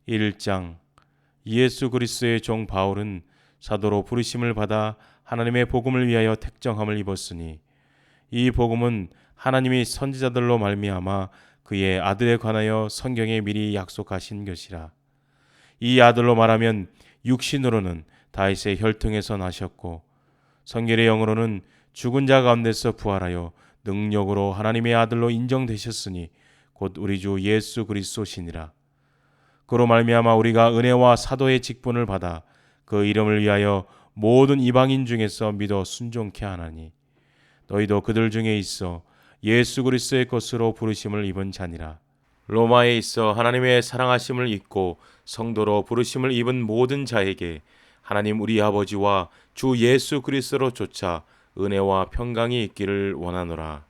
1장. 예수 그리스도의 종 바울은 사도로 부르심을 받아 하나님의 복음을 위하여 택정함을 입었으니 이 복음은 하나님이 선지자들로 말미암아 그의 아들에 관하여 성경에 미리 약속하신 것이라. 이 아들로 말하면 육신으로는 다윗의 혈통에서 나셨고 성결의 영으로는 죽은 자 가운데서 부활하여 능력으로 하나님의 아들로 인정되셨으니 곧 우리 주 예수 그리스도시니라. 그로 말미암아 우리가 은혜와 사도의 직분을 받아 그 이름을 위하여 모든 이방인 중에서 믿어 순종케 하나니 너희도 그들 중에 있어 예수 그리스도의 것으로 부르심을 입은 자니라. 로마에 있어 하나님의 사랑하심을 입고 성도로 부르심을 입은 모든 자에게 하나님 우리 아버지와 주 예수 그리스도로 조차 은혜와 평강이 있기를 원하노라.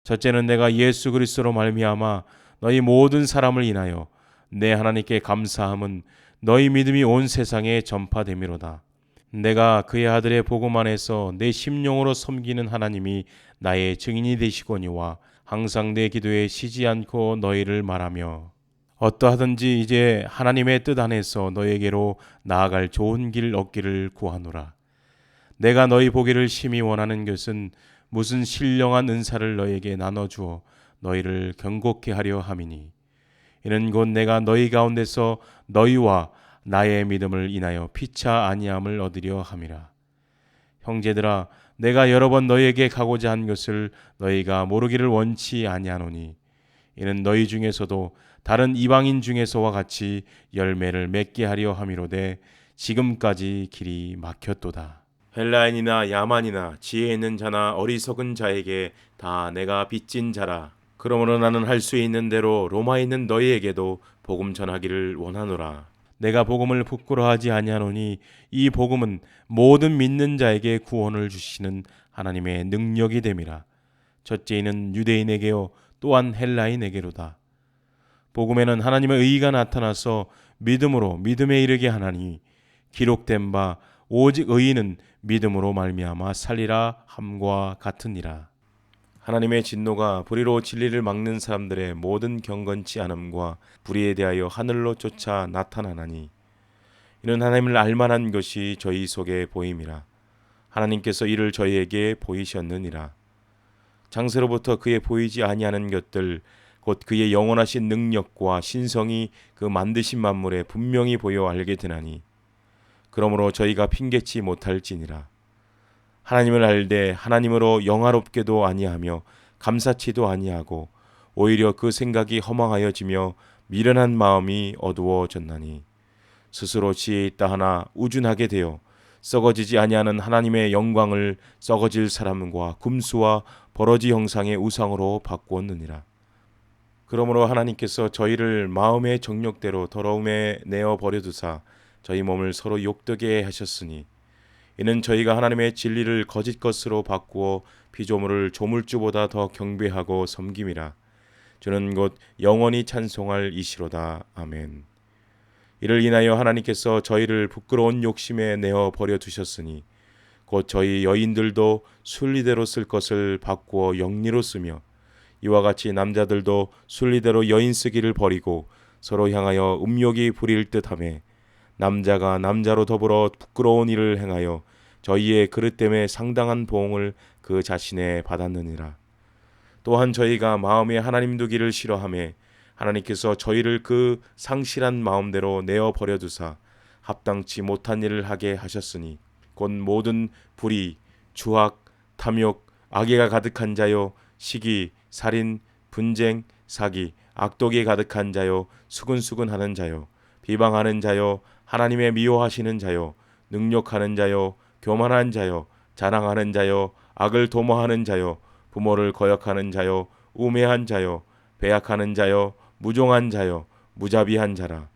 첫째는 내가 예수 그리스도로 말미암아 너희 모든 사람을 인하여 내 하나님께 감사함은 너희 믿음이 온 세상에 전파됨이로다. 내가 그의 아들의 복음 안에서 내 심령으로 섬기는 하나님이 나의 증인이 되시거니와 항상 내 기도에 쉬지 않고 너희를 말하며 어떠하든지 이제 하나님의 뜻 안에서 너에게로 나아갈 좋은 길 얻기를 구하노라. 내가 너희 보기를 심히 원하는 것은 무슨 신령한 은사를 너에게 나눠주어 너희를 경고케 하려 함이니 이는 곧 내가 너희 가운데서 너희와 나의 믿음을 인하여 피차 아니함을 얻으려 함이라. 형제들아, 내가 여러 번 너희에게 가고자 한 것을 너희가 모르기를 원치 아니하노니 이는 너희 중에서도 다른 이방인 중에서와 같이 열매를 맺게 하려 함이로되 지금까지 길이 막혔도다. 헬라인이나 야만이나 지혜 있는 자나 어리석은 자에게 다 내가 빚진 자라. 그러므로 나는 할 수 있는 대로 로마에 있는 너희에게도 복음 전하기를 원하노라. 내가 복음을 부끄러워하지 아니하노니 이 복음은 모든 믿는 자에게 구원을 주시는 하나님의 능력이 됨이라. 첫째는 유대인에게요 또한 헬라인에게로다. 복음에는 하나님의 의가 나타나서 믿음으로 믿음에 이르게 하나니 기록된 바 오직 의인은 믿음으로 말미암아 살리라 함과 같으니라. 하나님의 진노가 불의로 진리를 막는 사람들의 모든 경건치 않음과 불의에 대하여 하늘로 쫓아 나타나나니 이는 하나님을 알만한 것이 저희 속에 보임이라. 하나님께서 이를 저희에게 보이셨느니라. 장세로부터 그의 보이지 아니하는 것들 곧 그의 영원하신 능력과 신성이 그 만드신 만물에 분명히 보여 알게 되나니 그러므로 저희가 핑계치 못할지니라. 하나님을 알되 하나님으로 영화롭게도 아니하며 감사치도 아니하고 오히려 그 생각이 허망하여지며 미련한 마음이 어두워졌나니 스스로 지혜 있다 하나 우준하게 되어 썩어지지 아니하는 하나님의 영광을 썩어질 사람과 금수와 버러지 형상의 우상으로 바꾸었느니라. 그러므로 하나님께서 저희를 마음의 정욕대로 더러움에 내어 버려두사 저희 몸을 서로 욕되게 하셨으니 이는 저희가 하나님의 진리를 거짓 것으로 바꾸어 피조물을 조물주보다 더 경배하고 섬김이라. 주는 곧 영원히 찬송할 이시로다. 아멘. 이를 인하여 하나님께서 저희를 부끄러운 욕심에 내어 버려두셨으니 곧 저희 여인들도 순리대로 쓸 것을 바꾸어 영리로 쓰며 이와 같이 남자들도 순리대로 여인 쓰기를 버리고 서로 향하여 음욕이 부릴 듯하며 남자가 남자로 더불어 부끄러운 일을 행하여 저희의 그릇됨에 상당한 보응을 그 자신에 받았느니라. 또한 저희가 마음에 하나님 두기를 싫어하며 하나님께서 저희를 그 상실한 마음대로 내어 버려두사 합당치 못한 일을 하게 하셨으니 곧 모든 불의, 주악, 탐욕, 악의가 가득한 자요 시기, 살인, 분쟁, 사기, 악독이 가득한 자요 수근수근하는 자요 비방하는 자요 하나님의 미워하시는 자요 능욕하는 자요 교만한 자요 자랑하는 자요 악을 도모하는 자요 부모를 거역하는 자요 우매한 자요 배약하는 자요 무종한 자요 무자비한 자라.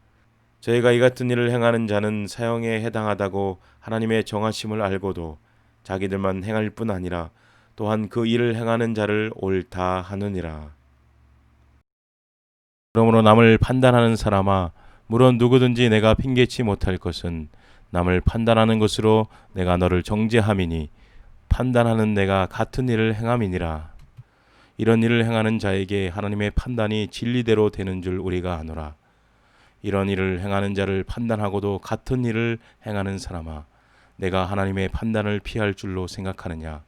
저희가 이 같은 일을 행하는 자는 사형에 해당하다고 하나님의 정하심을 알고도 자기들만 행할 뿐 아니라 또한 그 일을 행하는 자를 옳다 하느니라. 그러므로 남을 판단하는 사람아, 물론 누구든지 내가 핑계치 못할 것은 남을 판단하는 것으로 내가 너를 정죄함이니 판단하는 내가 같은 일을 행함이니라. 이런 일을 행하는 자에게 하나님의 판단이 진리대로 되는 줄 우리가 아노라. 이런 일을 행하는 자를 판단하고도 같은 일을 행하는 사람아, 내가 하나님의 판단을 피할 줄로 생각하느냐?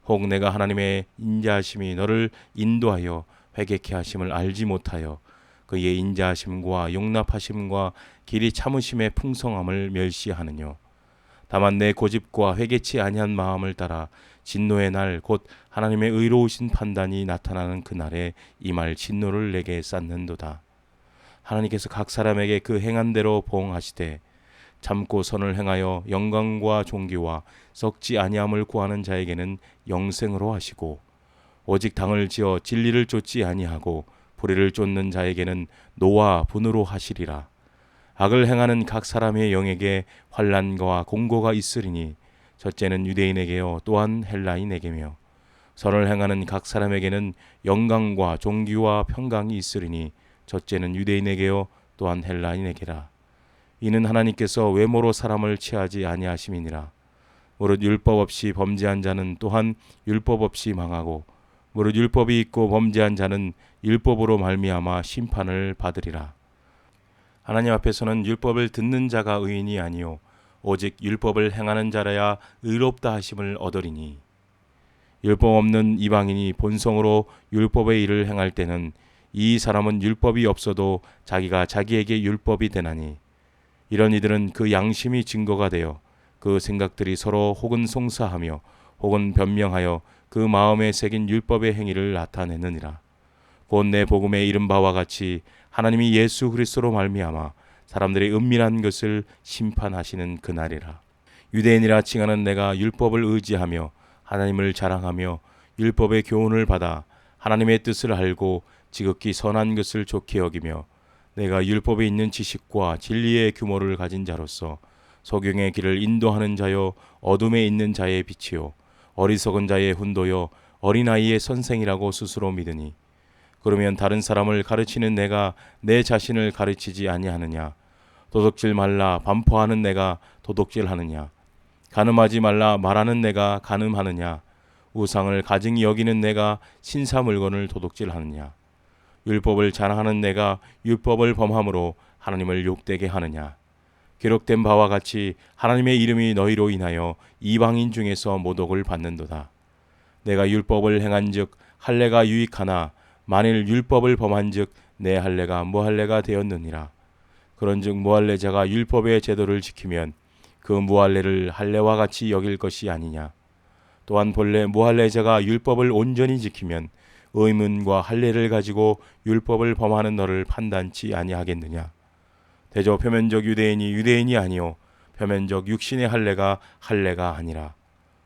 혹 내가 하나님의 인자하심이 너를 인도하여 회개케 하심을 알지 못하여 그의 인자하심과 용납하심과 길이 참으심의 풍성함을 멸시하느뇨? 다만 내 고집과 회개치 아니한 마음을 따라 진노의 날 곧 하나님의 의로우신 판단이 나타나는 그날에 임할 진노를 내게 쌓는도다. 하나님께서 각 사람에게 그 행한 대로 보응하시되 참고 선을 행하여 영광과 존귀와 썩지 아니함을 구하는 자에게는 영생으로 하시고 오직 당을 지어 진리를 쫓지 아니하고 불의를 쫓는 자에게는 노와 분으로 하시리라. 악을 행하는 각 사람의 영에게 환난과 공고가 있으리니 첫째는 유대인에게요 또한 헬라인에게며 선을 행하는 각 사람에게는 영광과 존귀와 평강이 있으리니 첫째는 유대인에게요 또한 헬라인에게라. 이는 하나님께서 외모로 사람을 취하지 아니하심이니라. 무릇 율법 없이 범죄한 자는 또한 율법 없이 망하고 무릇 율법이 있고 범죄한 자는 율법으로 말미암아 심판을 받으리라. 하나님 앞에서는 율법을 듣는 자가 의인이 아니요 오직 율법을 행하는 자라야 의롭다 하심을 얻으리니 율법 없는 이방인이 본성으로 율법의 일을 행할 때는 이 사람은 율법이 없어도 자기가 자기에게 율법이 되나니 이런 이들은 그 양심이 증거가 되어 그 생각들이 서로 혹은 송사하며 혹은 변명하여 그 마음에 새긴 율법의 행위를 나타내느니라. 곧 내 복음에 이른 바와 같이 하나님이 예수 그리스도로 말미암아 사람들의 은밀한 것을 심판하시는 그날이라. 유대인이라 칭하는 내가 율법을 의지하며 하나님을 자랑하며 율법의 교훈을 받아 하나님의 뜻을 알고 지극히 선한 것을 좋게 여기며 내가 율법에 있는 지식과 진리의 규모를 가진 자로서 소경의 길을 인도하는 자요 어둠에 있는 자의 빛이요 어리석은 자의 훈도요 어린아이의 선생이라고 스스로 믿으니 그러면 다른 사람을 가르치는 내가 내 자신을 가르치지 아니하느냐? 도둑질 말라 반포하는 내가 도둑질하느냐? 간음하지 말라 말하는 내가 간음하느냐? 우상을 가증히 여기는 내가 신사 물건을 도둑질하느냐? 율법을 자랑하는 내가 율법을 범함으로 하나님을 욕되게 하느냐? 기록된 바와 같이 하나님의 이름이 너희로 인하여 이방인 중에서 모독을 받는도다. 내가 율법을 행한즉 할례가 유익하나 만일 율법을 범한즉 내 할례가 무할례가 되었느니라. 그런즉 무할례자가 율법의 제도를 지키면 그 무할례를 할례와 같이 여길 것이 아니냐. 또한 본래 무할례자가 율법을 온전히 지키면 의문과 할례를 가지고 율법을 범하는 너를 판단치 아니하겠느냐. 대저 표면적 유대인이 유대인이 아니요 표면적 육신의 할례가 할례가 아니라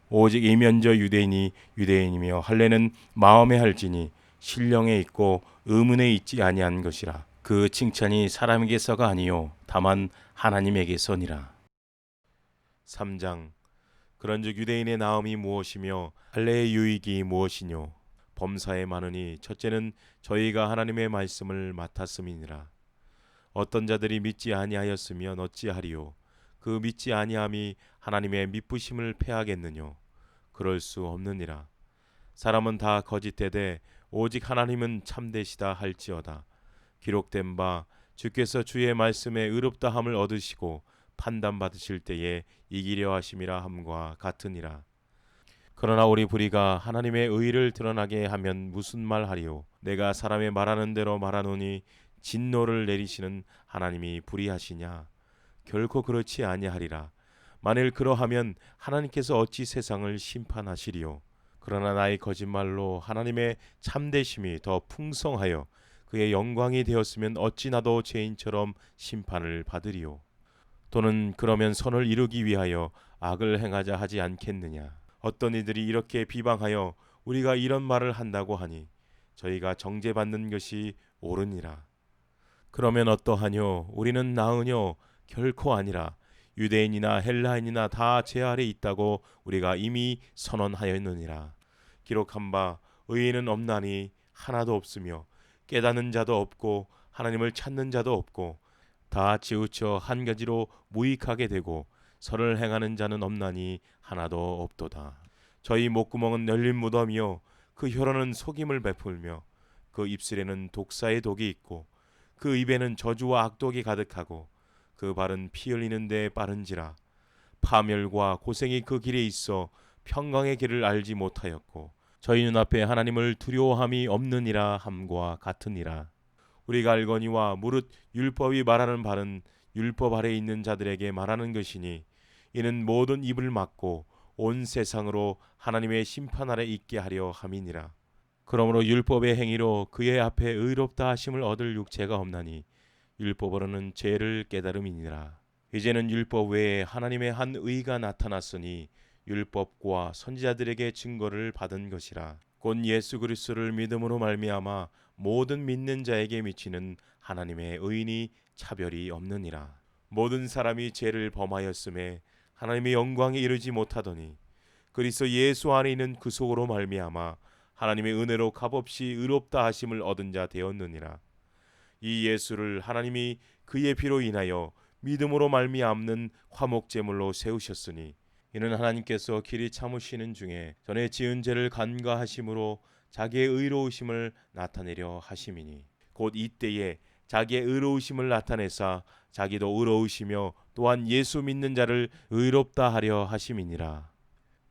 오직 이면적 유대인이 유대인이며 할례는 마음에 할지니 신령에 있고 의문에 있지 아니한 것이라. 그 칭찬이 사람에게서가 아니요 다만 하나님에게서니라. 3장. 그런즉 유대인의 나음이 무엇이며 할례의 유익이 무엇이뇨? 범사에 많으니 첫째는 저희가 하나님의 말씀을 맡았음이니라. 어떤 자들이 믿지 아니하였으면 어찌하리요? 그 믿지 아니함이 하나님의 미쁘심을 패하겠느뇨? 그럴 수 없느니라. 사람은 다 거짓되되 오직 하나님은 참되시다 할지어다. 기록된 바 주께서 주의 말씀에 의롭다함을 얻으시고 판단받으실 때에 이기려 하심이라 함과 같으니라. 그러나 우리 불의가 하나님의 의를 드러나게 하면 무슨 말하리요? 내가 사람의 말하는 대로 말하노니 진노를 내리시는 하나님이 불의하시냐? 결코 그렇지 아니하리라. 만일 그러하면 하나님께서 어찌 세상을 심판하시리요? 그러나 나의 거짓말로 하나님의 참되심이 더 풍성하여 그의 영광이 되었으면 어찌 나도 죄인처럼 심판을 받으리요? 또는 그러면 선을 이루기 위하여 악을 행하자 하지 않겠느냐? 어떤 이들이 이렇게 비방하여 우리가 이런 말을 한다고 하니 저희가 정죄받는 것이 옳으니라. 그러면 어떠하뇨? 우리는 나으뇨? 결코 아니라. 유대인이나 헬라인이나 다 제 아래 있다고 우리가 이미 선언하였느니라. 기록한 바 의인은 없나니 하나도 없으며 깨닫는 자도 없고 하나님을 찾는 자도 없고 다 치우쳐 한 가지로 무익하게 되고 선을 행하는 자는 없나니 하나도 없도다. 저희 목구멍은 열린 무덤이요 그 혀로는 속임을 베풀며 그 입술에는 독사의 독이 있고 그 입에는 저주와 악독이 가득하고 그 발은 피 흘리는 데 빠른지라. 파멸과 고생이 그 길에 있어 평강의 길을 알지 못하였고 저희 눈앞에 하나님을 두려워함이 없느니라 함과 같으니라. 우리가 알거니와 무릇 율법이 말하는 바는 율법 아래 있는 자들에게 말하는 것이니 이는 모든 입을 막고 온 세상으로 하나님의 심판 아래 있게 하려 함이니라. 그러므로 율법의 행위로 그의 앞에 의롭다 하심을 얻을 육체가 없나니 율법으로는 죄를 깨달음이니라. 이제는 율법 외에 하나님의 한 의가 나타났으니 율법과 선지자들에게 증거를 받은 것이라. 곧 예수 그리스도를 믿음으로 말미암아 모든 믿는 자에게 미치는 하나님의 의인이 차별이 없느니라. 모든 사람이 죄를 범하였음에 하나님의 영광에 이르지 못하더니 그리스도 예수 안에 있는 그 속으로 말미암아 하나님의 은혜로 값없이 의롭다 하심을 얻은 자 되었느니라. 이 예수를 하나님이 그의 피로 인하여 믿음으로 말미암는 화목제물로 세우셨으니 이는 하나님께서 길이 참으시는 중에 전에 지은 죄를 간과하심으로 자기의 의로우심을 나타내려 하심이니 곧 이때에 자기의 의로우심을 나타내사 자기도 의로우시며 또한 예수 믿는 자를 의롭다 하려 하심이니라.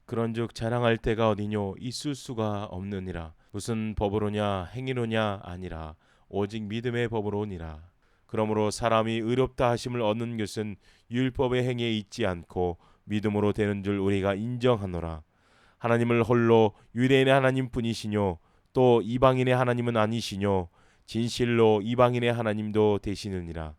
그런즉 자랑할 때가 어디뇨 있을 수가 없느니라. 무슨 법으로냐 행위로냐 아니라 오직 믿음의 법으로니라. 그러므로 사람이 의롭다 하심을 얻는 것은 율법의 행위에 있지 않고 믿음으로 되는 줄 우리가 인정하노라. 하나님을 홀로 유대인의 하나님뿐이시뇨 또 이방인의 하나님은 아니시뇨 진실로 이방인의 하나님도 되시느니라.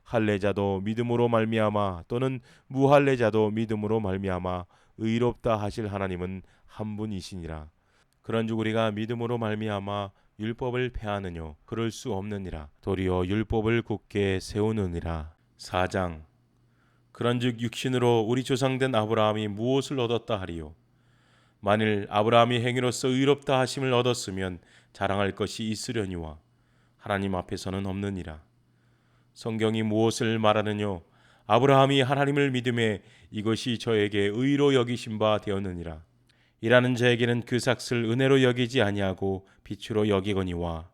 할례자도 믿음으로 말미암아 또는 무할례자도 믿음으로 말미암아 의롭다 하실 하나님은 한 분이시니라. 그런즉 우리가 믿음으로 말미암아 율법을 폐하느뇨 그럴 수 없느니라. 도리어 율법을 굳게 세우느니라. 4장. 그런즉 육신으로 우리 조상된 아브라함이 무엇을 얻었다 하리요. 만일 아브라함이 행위로서 의롭다 하심을 얻었으면 자랑할 것이 있으려니와 하나님 앞에서는 없느니라. 성경이 무엇을 말하느뇨. 아브라함이 하나님을 믿음에 이것이 저에게 의로 여기신 바 되었느니라. 일하는 자에게는 그 삭을 은혜로 여기지 아니하고 빛으로 여기거니와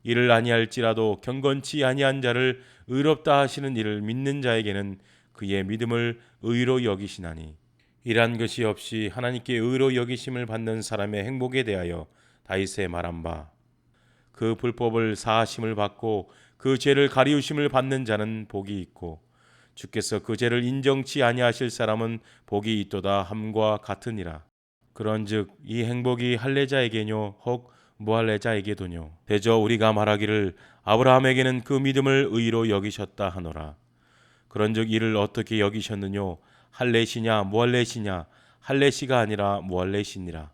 이를 아니할지라도 경건치 아니한 자를 의롭다 하시는 이를 믿는 자에게는 그의 믿음을 의로 여기시나니 일한 것이 없이 하나님께 의로 여기심을 받는 사람의 행복에 대하여 다윗의 말한 바 그 불법을 사하심을 받고 그 죄를 가리우심을 받는 자는 복이 있고 주께서 그 죄를 인정치 아니하실 사람은 복이 있도다 함과 같으니라. 그런즉 이 행복이 할례자에게뇨 혹 무할례자에게도뇨. 대저 우리가 말하기를 아브라함에게는 그 믿음을 의로 여기셨다 하노라. 그런즉 이를 어떻게 여기셨느뇨. 할례시냐 무할례시냐. 할례시가 아니라 무할례시니라.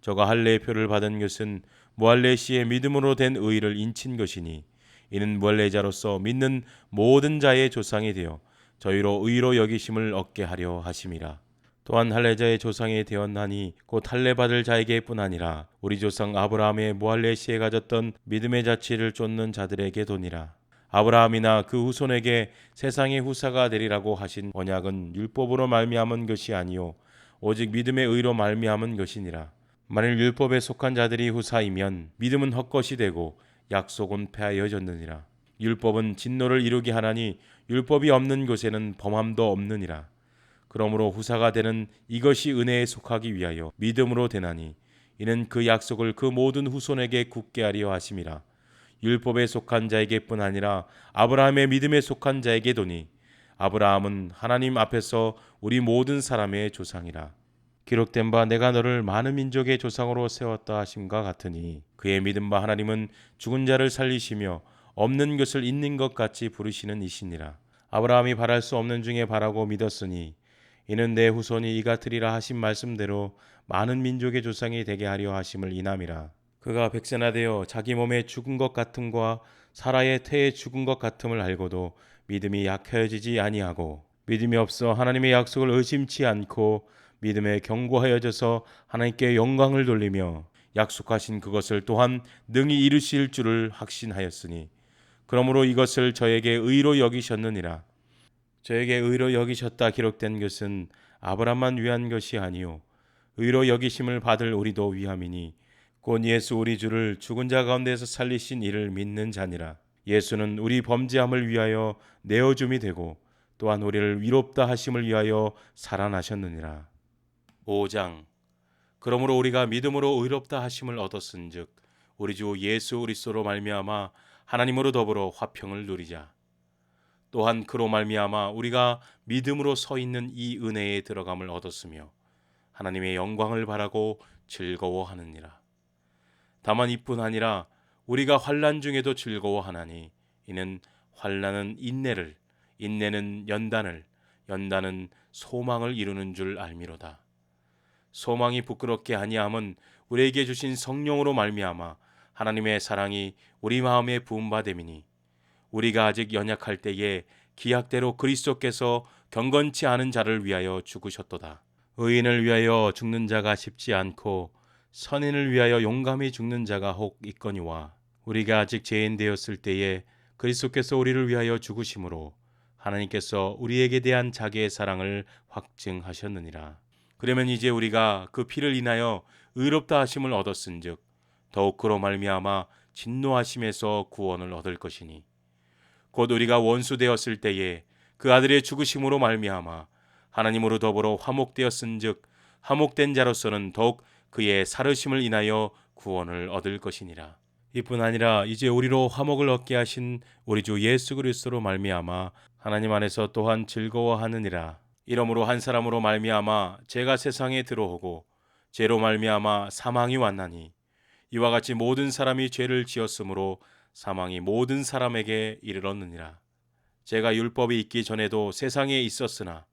저가 할례의 표를 받은 것은 무할례시의 믿음으로 된 의를 인친 것이니 이는 무할례자로서 믿는 모든 자의 조상이 되어 저희로 의로 여기심을 얻게 하려 하심이라. 또한 할례자의 조상이 되었나니 곧 할례 받을 자에게뿐 아니라 우리 조상 아브라함의 무할례시에 가졌던 믿음의 자취를 쫓는 자들에게도니라. 아브라함이나 그 후손에게 세상의 후사가 되리라고 하신 언약은 율법으로 말미암은 것이 아니요 오직 믿음의 의로 말미암은 것이니라. 만일 율법에 속한 자들이 후사이면 믿음은 헛것이 되고 약속은 폐하여졌느니라. 율법은 진노를 이루게 하나니 율법이 없는 곳에는 범함도 없느니라. 그러므로 후사가 되는 이것이 은혜에 속하기 위하여 믿음으로 되나니 이는 그 약속을 그 모든 후손에게 굳게 하려 하심이라. 율법에 속한 자에게뿐 아니라 아브라함의 믿음에 속한 자에게도니 아브라함은 하나님 앞에서 우리 모든 사람의 조상이라. 기록된 바 내가 너를 많은 민족의 조상으로 세웠다 하심과 같으니 그의 믿음 바 하나님은 죽은 자를 살리시며 없는 것을 있는 것 같이 부르시는 이시니라. 아브라함이 바랄 수 없는 중에 바라고 믿었으니 이는 내 후손이 이같으리라 하신 말씀대로 많은 민족의 조상이 되게 하려 하심을 인함이라. 그가 백세나 되어 자기 몸에 죽은 것 같음과 사라의 태에 죽은 것 같음을 알고도 믿음이 약해지지 아니하고 믿음이 없어 하나님의 약속을 의심치 않고 믿음에 견고하여져서 하나님께 영광을 돌리며 약속하신 그것을 또한 능히 이루실 줄을 확신하였으니 그러므로 이것을 저에게 의로 여기셨느니라. 저에게 의로 여기셨다 기록된 것은 아브라함만 위한 것이 아니요 의로 여기심을 받을 우리도 위함이니 곧 예수 우리 주를 죽은 자 가운데서 살리신 이를 믿는 자니라. 예수는 우리 범죄함을 위하여 내어줌이 되고 또한 우리를 위롭다 하심을 위하여 살아나셨느니라. 5장. 그러므로 우리가 믿음으로 의롭다 하심을 얻었은즉 우리 주 예수 그리스도로 말미암아 하나님으로 더불어 화평을 누리자. 또한 그로 말미암아 우리가 믿음으로 서 있는 이 은혜에 들어감을 얻었으며 하나님의 영광을 바라고 즐거워하느니라. 다만 이뿐 아니라 우리가 환난 중에도 즐거워하나니 이는 환난은 인내를, 인내는 연단을, 연단은 소망을 이루는 줄 알미로다. 소망이 부끄럽게 아니함은 우리에게 주신 성령으로 말미암아 하나님의 사랑이 우리 마음에 부음받음이니 우리가 아직 연약할 때에 기약대로 그리스도께서 경건치 않은 자를 위하여 죽으셨도다. 의인을 위하여 죽는 자가 쉽지 않고 선인을 위하여 용감히 죽는 자가 혹 있거니와 우리가 아직 죄인 되었을 때에 그리스도께서 우리를 위하여 죽으심으로 하나님께서 우리에게 대한 자기의 사랑을 확증하셨느니라. 그러면 이제 우리가 그 피를 인하여 의롭다 하심을 얻었은즉 더욱 그로 말미암아 진노하심에서 구원을 얻을 것이니 곧 우리가 원수 되었을 때에 그 아들의 죽으심으로 말미암아 하나님으로 더불어 화목되었은즉 화목된 자로서는 더욱 그의 살으심을 인하여 구원을 얻을 것이니라. 이뿐 아니라 이제 우리로 화목을 얻게 하신 우리 주 예수 그리스도로 말미암아 하나님 안에서 또한 즐거워하느니라. 이러므로 한 사람으로 말미암아 죄가 세상에 들어오고 죄로 말미암아 사망이 왔나니 이와 같이 모든 사람이 죄를 지었으므로 사망이 모든 사람에게 이르렀느니라. 죄가 율법이 있기 전에도 세상에 있었으나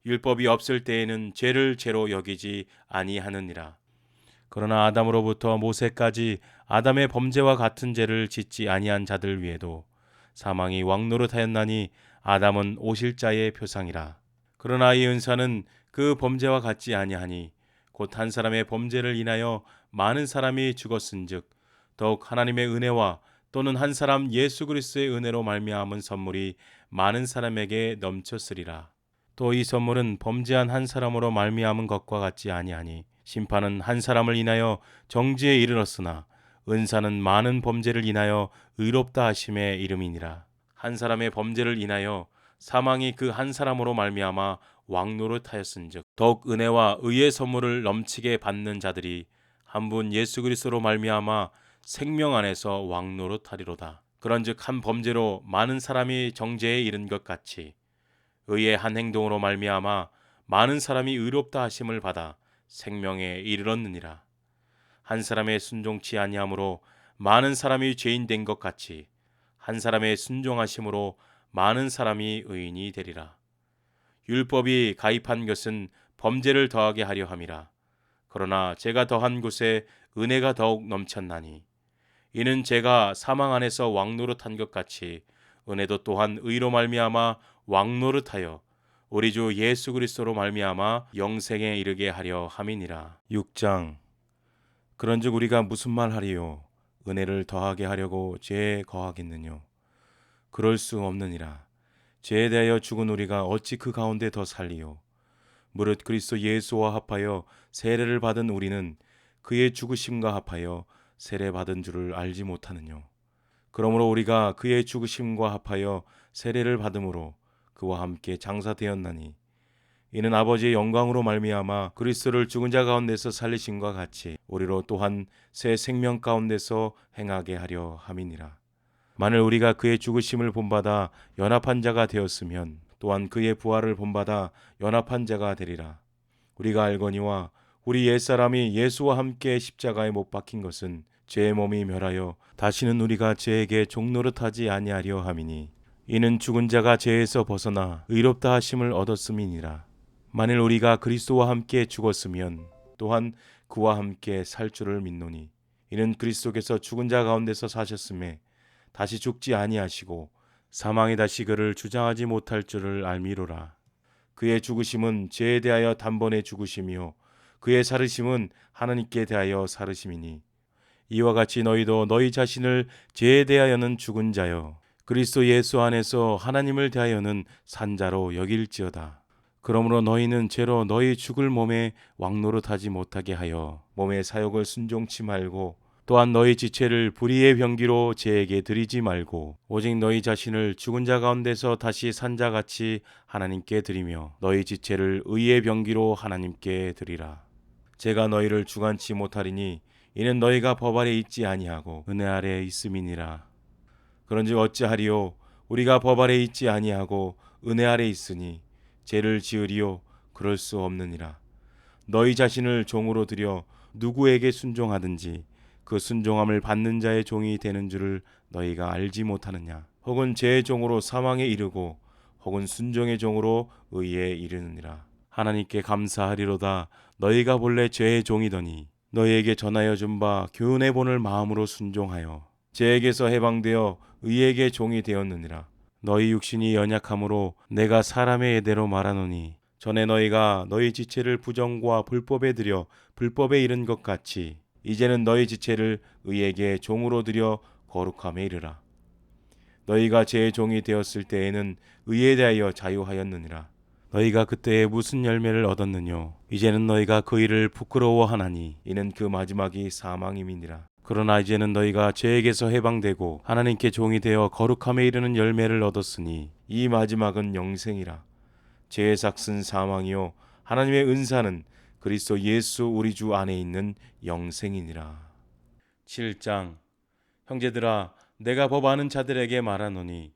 율법이 없을 때에는 죄를 죄로 여기지 아니하느니라. 그러나 아담으로부터 모세까지 아담의 범죄와 같은 죄를 짓지 아니한 자들 위에도 사망이 왕노릇하였나니 아담은 오실 자의 표상이라. 그러나 이 은사는 그 범죄와 같지 아니하니 곧 한 사람의 범죄를 인하여 많은 사람이 죽었은즉 더욱 하나님의 은혜와 또는 한 사람 예수 그리스도의 은혜로 말미암은 선물이 많은 사람에게 넘쳤으리라. 또 이 선물은 범죄한 한 사람으로 말미암은 것과 같지 아니하니 심판은 한 사람을 인하여 정죄에 이르렀으나 은사는 많은 범죄를 인하여 의롭다 하심의 이름이니라. 한 사람의 범죄를 인하여 사망이 그 한 사람으로 말미암아 왕노릇하였은즉 더욱 은혜와 의의 선물을 넘치게 받는 자들이 한 분 예수 그리스도로 말미암아 생명 안에서 왕노릇하리로다. 그런즉 한 범죄로 많은 사람이 정죄에 이른 것 같이 의의 한 행동으로 말미암아 많은 사람이 의롭다 하심을 받아 생명에 이르렀느니라. 한 사람의 순종치 아니함으로 많은 사람이 죄인 된 것 같이 한 사람의 순종하심으로 많은 사람이 의인이 되리라. 율법이 가입한 것은 범죄를 더하게 하려 함이라. 그러나 죄가 더한 곳에 은혜가 더욱 넘쳤나니 이는 죄가 사망 안에서 왕노릇한 것 같이 은혜도 또한 의로 말미암아 왕노릇하여 우리 주 예수 그리스도로 말미암아 영생에 이르게 하려 함이니라. 6장. 그런즉 우리가 무슨 말 하리요? 은혜를 더하게 하려고 죄에 거하겠느뇨? 그럴 수 없느니라. 죄에 대하여 죽은 우리가 어찌 그 가운데 더 살리요? 무릇 그리스도 예수와 합하여 세례를 받은 우리는 그의 죽으심과 합하여 세례 받은 줄을 알지 못하느뇨? 그러므로 우리가 그의 죽으심과 합하여 세례를 받음으로 그와 함께 장사되었나니 이는 아버지의 영광으로 말미암아 그리스도를 죽은 자 가운데서 살리심과 같이 우리로 또한 새 생명 가운데서 행하게 하려 함이니라. 만일 우리가 그의 죽으심을 본받아 연합한 자가 되었으면 또한 그의 부활을 본받아 연합한 자가 되리라. 우리가 알거니와 우리 옛사람이 예수와 함께 십자가에 못 박힌 것은 죄의 몸이 멸하여 다시는 우리가 죄에게 종노릇하지 아니하려 함이니 이는 죽은 자가 죄에서 벗어나 의롭다 하심을 얻었음이니라. 만일 우리가 그리스도와 함께 죽었으면 또한 그와 함께 살 줄을 믿노니 이는 그리스도께서 죽은 자 가운데서 사셨음에 다시 죽지 아니하시고 사망이 다시 그를 주장하지 못할 줄을 알미로라. 그의 죽으심은 죄에 대하여 단번에 죽으심이요 그의 살으심은 하나님께 대하여 살으심이니 이와 같이 너희도 너희 자신을 죄에 대하여는 죽은 자요 그리스도 예수 안에서 하나님을 대하여는 산 자로 여길지어다. 그러므로 너희는 죄로 너희 죽을 몸에 왕노릇하지 못하게 하여 몸의 사욕을 순종치 말고 또한 너희 지체를 불의의 병기로 제에게 드리지 말고 오직 너희 자신을 죽은 자 가운데서 다시 산 자같이 하나님께 드리며 너희 지체를 의의 병기로 하나님께 드리라. 제가 너희를 주관치 못하리니 이는 너희가 법 아래 있지 아니하고 은혜 아래 있음이니라. 그런즉 어찌하리요? 우리가 법 아래 있지 아니하고 은혜 아래 있으니 죄를 지으리요? 그럴 수 없느니라. 너희 자신을 종으로 들여 누구에게 순종하든지 그 순종함을 받는 자의 종이 되는 줄을 너희가 알지 못하느냐? 혹은 죄의 종으로 사망에 이르고 혹은 순종의 종으로 의에 이르느니라. 하나님께 감사하리로다. 너희가 본래 죄의 종이더니 너희에게 전하여 준 바 교훈의 본을 마음으로 순종하여 죄에게서 해방되어 의에게 종이 되었느니라. 너희 육신이 연약함으로 내가 사람의 예대로 말하노니 전에 너희가 너희 지체를 부정과 불법에 들여 불법에 이른 것 같이 이제는 너희 지체를 의에게 종으로 들여 거룩함에 이르라. 너희가 죄의 종이 되었을 때에는 의에 대하여 자유하였느니라. 너희가 그때에 무슨 열매를 얻었느뇨? 이제는 너희가 그 일을 부끄러워하나니 이는 그 마지막이 사망임이니라. 그러나 이제는 너희가 죄에게서 해방되고 하나님께 종이 되어 거룩함에 이르는 열매를 얻었으니 이 마지막은 영생이라. 죄의 삭은 사망이요 하나님의 은사는 그리스도 예수 우리 주 안에 있는 영생이니라. 7장. 형제들아, 내가 법 아는 자들에게 말하노니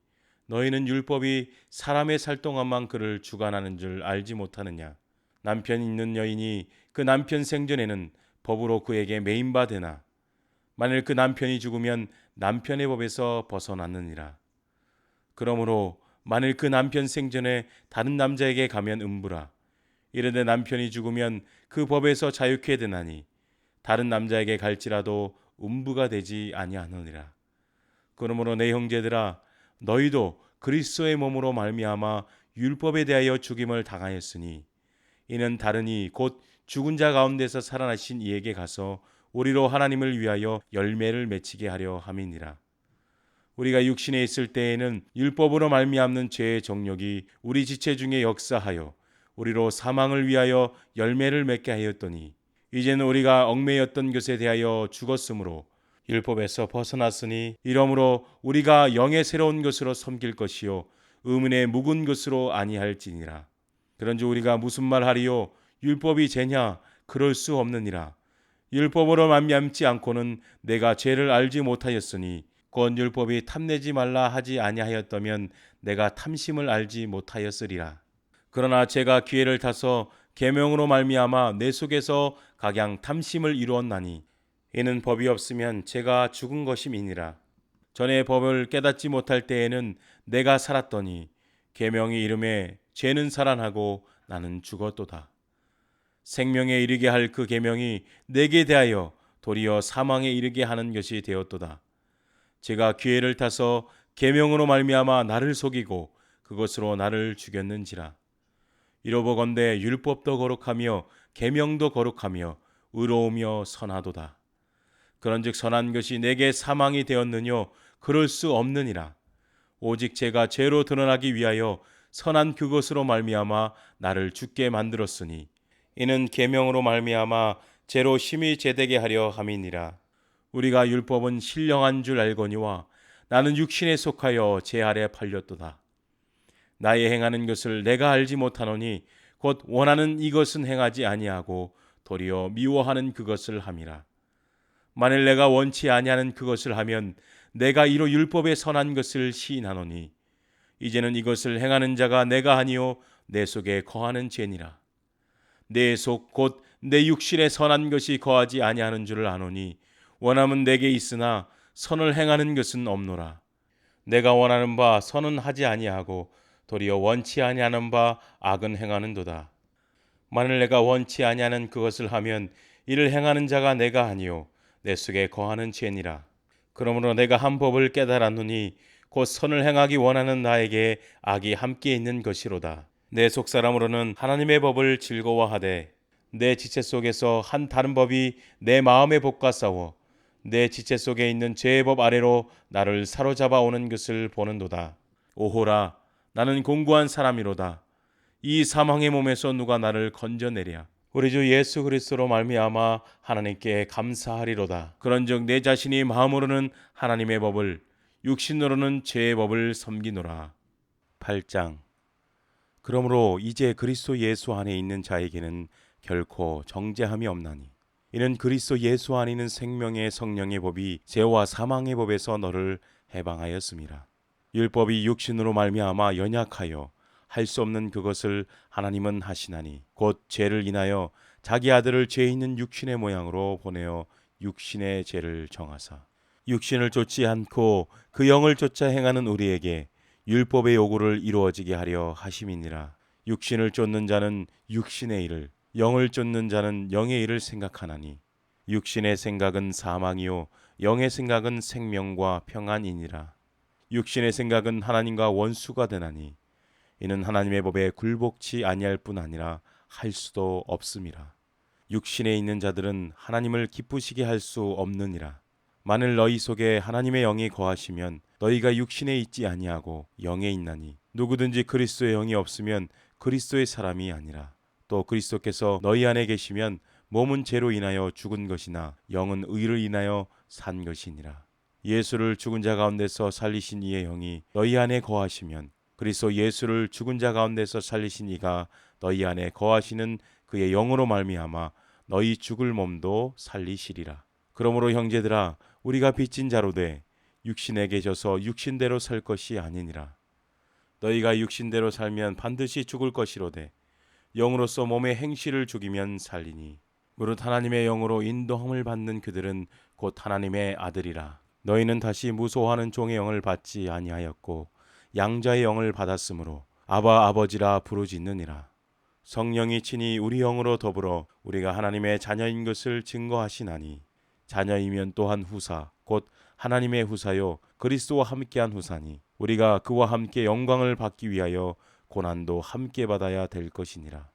너희는 율법이 사람의 살 동안만 그를 주관하는 줄 알지 못하느냐? 남편 있는 여인이 그 남편 생전에는 법으로 그에게 매인바 되나 만일 그 남편이 죽으면 남편의 법에서 벗어났느니라. 그러므로 만일 그 남편 생전에 다른 남자에게 가면 음부라. 이르되 남편이 죽으면 그 법에서 자유케 되나니 다른 남자에게 갈지라도 음부가 되지 아니하느니라. 그러므로 내 형제들아, 너희도 그리스도의 몸으로 말미암아 율법에 대하여 죽임을 당하였으니 이는 다르니 곧 죽은 자 가운데서 살아나신 이에게 가서 우리로 하나님을 위하여 열매를 맺히게 하려 함이니라. 우리가 육신에 있을 때에는 율법으로 말미암는 죄의 정욕이 우리 지체 중에 역사하여 우리로 사망을 위하여 열매를 맺게 하였더니 이제는 우리가 얽매였던 것에 대하여 죽었으므로 율법에서 벗어났으니 이러므로 우리가 영의 새로운 것으로 섬길 것이요 의문의 묵은 것으로 아니할지니라. 그런즉 우리가 무슨 말하리요? 율법이 죄냐? 그럴 수 없느니라. 율법으로 말미암지 않고는 내가 죄를 알지 못하였으니 곧 율법이 탐내지 말라 하지 아니하였다면 내가 탐심을 알지 못하였으리라. 그러나 제가 기회를 타서 계명으로 말미암아 내 속에서 각양 탐심을 이루었나니 이는 법이 없으면 제가 죽은 것임이니라. 전에 법을 깨닫지 못할 때에는 내가 살았더니 계명이 이름에 죄는 살아나고 나는 죽었도다. 생명에 이르게 할 그 계명이 내게 대하여 도리어 사망에 이르게 하는 것이 되었도다. 제가 기회를 타서 계명으로 말미암아 나를 속이고 그것으로 나를 죽였는지라. 이로보건대 율법도 거룩하며 계명도 거룩하며 의로우며 선하도다. 그런즉 선한 것이 내게 사망이 되었느뇨? 그럴 수 없느니라. 오직 제가 죄로 드러나기 위하여 선한 그것으로 말미암아 나를 죽게 만들었으니 이는 계명으로 말미암아 죄로 심히 제되게 하려 함이니라. 우리가 율법은 신령한 줄 알거니와 나는 육신에 속하여 죄 아래 팔렸도다. 나의 행하는 것을 내가 알지 못하노니 곧 원하는 이것은 행하지 아니하고 도리어 미워하는 그것을 함이라. 만일 내가 원치 아니하는 그것을 하면 내가 이로 율법의 선한 것을 시인하노니 이제는 이것을 행하는 자가 내가 아니요 내 속에 거하는 죄니라. 내 속 곧 내 육신에 선한 것이 거하지 아니하는 줄을 아노니 원함은 내게 있으나 선을 행하는 것은 없노라. 내가 원하는 바 선은 하지 아니하고 도리어 원치 아니하는 바 악은 행하는도다. 만일 내가 원치 아니하는 그것을 하면 이를 행하는 자가 내가 아니요 내 속에 거하는 죄니라. 그러므로 내가 한 법을 깨달았노니 곧 선을 행하기 원하는 나에게 악이 함께 있는 것이로다. 내 속사람으로는 하나님의 법을 즐거워하되 내 지체 속에서 한 다른 법이 내 마음의 법과 싸워 내 지체 속에 있는 죄의 법 아래로 나를 사로잡아 오는 것을 보는도다. 오호라, 나는 공고한 사람이로다. 이 사망의 몸에서 누가 나를 건져내랴. 우리 주 예수 그리스도로 말미암아 하나님께 감사하리로다. 그런즉 내 자신이 마음으로는 하나님의 법을, 육신으로는 죄의 법을 섬기노라. 8장. 그러므로 이제 그리스도 예수 안에 있는 자에게는 결코 정죄함이 없나니, 이는 그리스도 예수 안에 있는 생명의 성령의 법이 죄와 사망의 법에서 너를 해방하였음이라. 율법이 육신으로 말미암아 연약하여 할 수 없는 그것을 하나님은 하시나니, 곧 죄를 인하여 자기 아들을 죄 있는 육신의 모양으로 보내어 육신의 죄를 정하사 육신을 쫓지 않고 그 영을 쫓아 행하는 우리에게 율법의 요구를 이루어지게 하려 하심이니라. 육신을 쫓는 자는 육신의 일을, 영을 쫓는 자는 영의 일을 생각하나니, 육신의 생각은 사망이요 영의 생각은 생명과 평안이니라. 육신의 생각은 하나님과 원수가 되나니, 이는 하나님의 법에 굴복치 아니할 뿐 아니라 할 수도 없음이라. 육신에 있는 자들은 하나님을 기쁘시게 할 수 없느니라. 만일 너희 속에 하나님의 영이 거하시면 너희가 육신에 있지 아니하고 영에 있나니, 누구든지 그리스도의 영이 없으면 그리스도의 사람이 아니라. 또 그리스도께서 너희 안에 계시면 몸은 죄로 인하여 죽은 것이나 영은 의를 인하여 산 것이니라. 예수를 죽은 자 가운데서 살리신 이의 영이 너희 안에 거하시면 그리스도 예수를 죽은 자 가운데서 살리신 이가 너희 안에 거하시는 그의 영으로 말미암아 너희 죽을 몸도 살리시리라. 그러므로 형제들아, 우리가 빚진 자로 돼 육신에 계셔서 육신대로 살 것이 아니니라. 너희가 육신대로 살면 반드시 죽을 것이로되 영으로서 몸의 행실을 죽이면 살리니, 무릇 하나님의 영으로 인도함을 받는 그들은 곧 하나님의 아들이라. 너희는 다시 무소하는 종의 영을 받지 아니하였고 양자의 영을 받았으므로 아바 아버지라 부르짖느니라. 성령이 친히 우리 영으로 더불어 우리가 하나님의 자녀인 것을 증거하시나니, 자녀이면 또한 후사 곧 하나님의 후사요 그리스도와 함께한 후사니, 우리가 그와 함께 영광을 받기 위하여 고난도 함께 받아야 될 것이니라.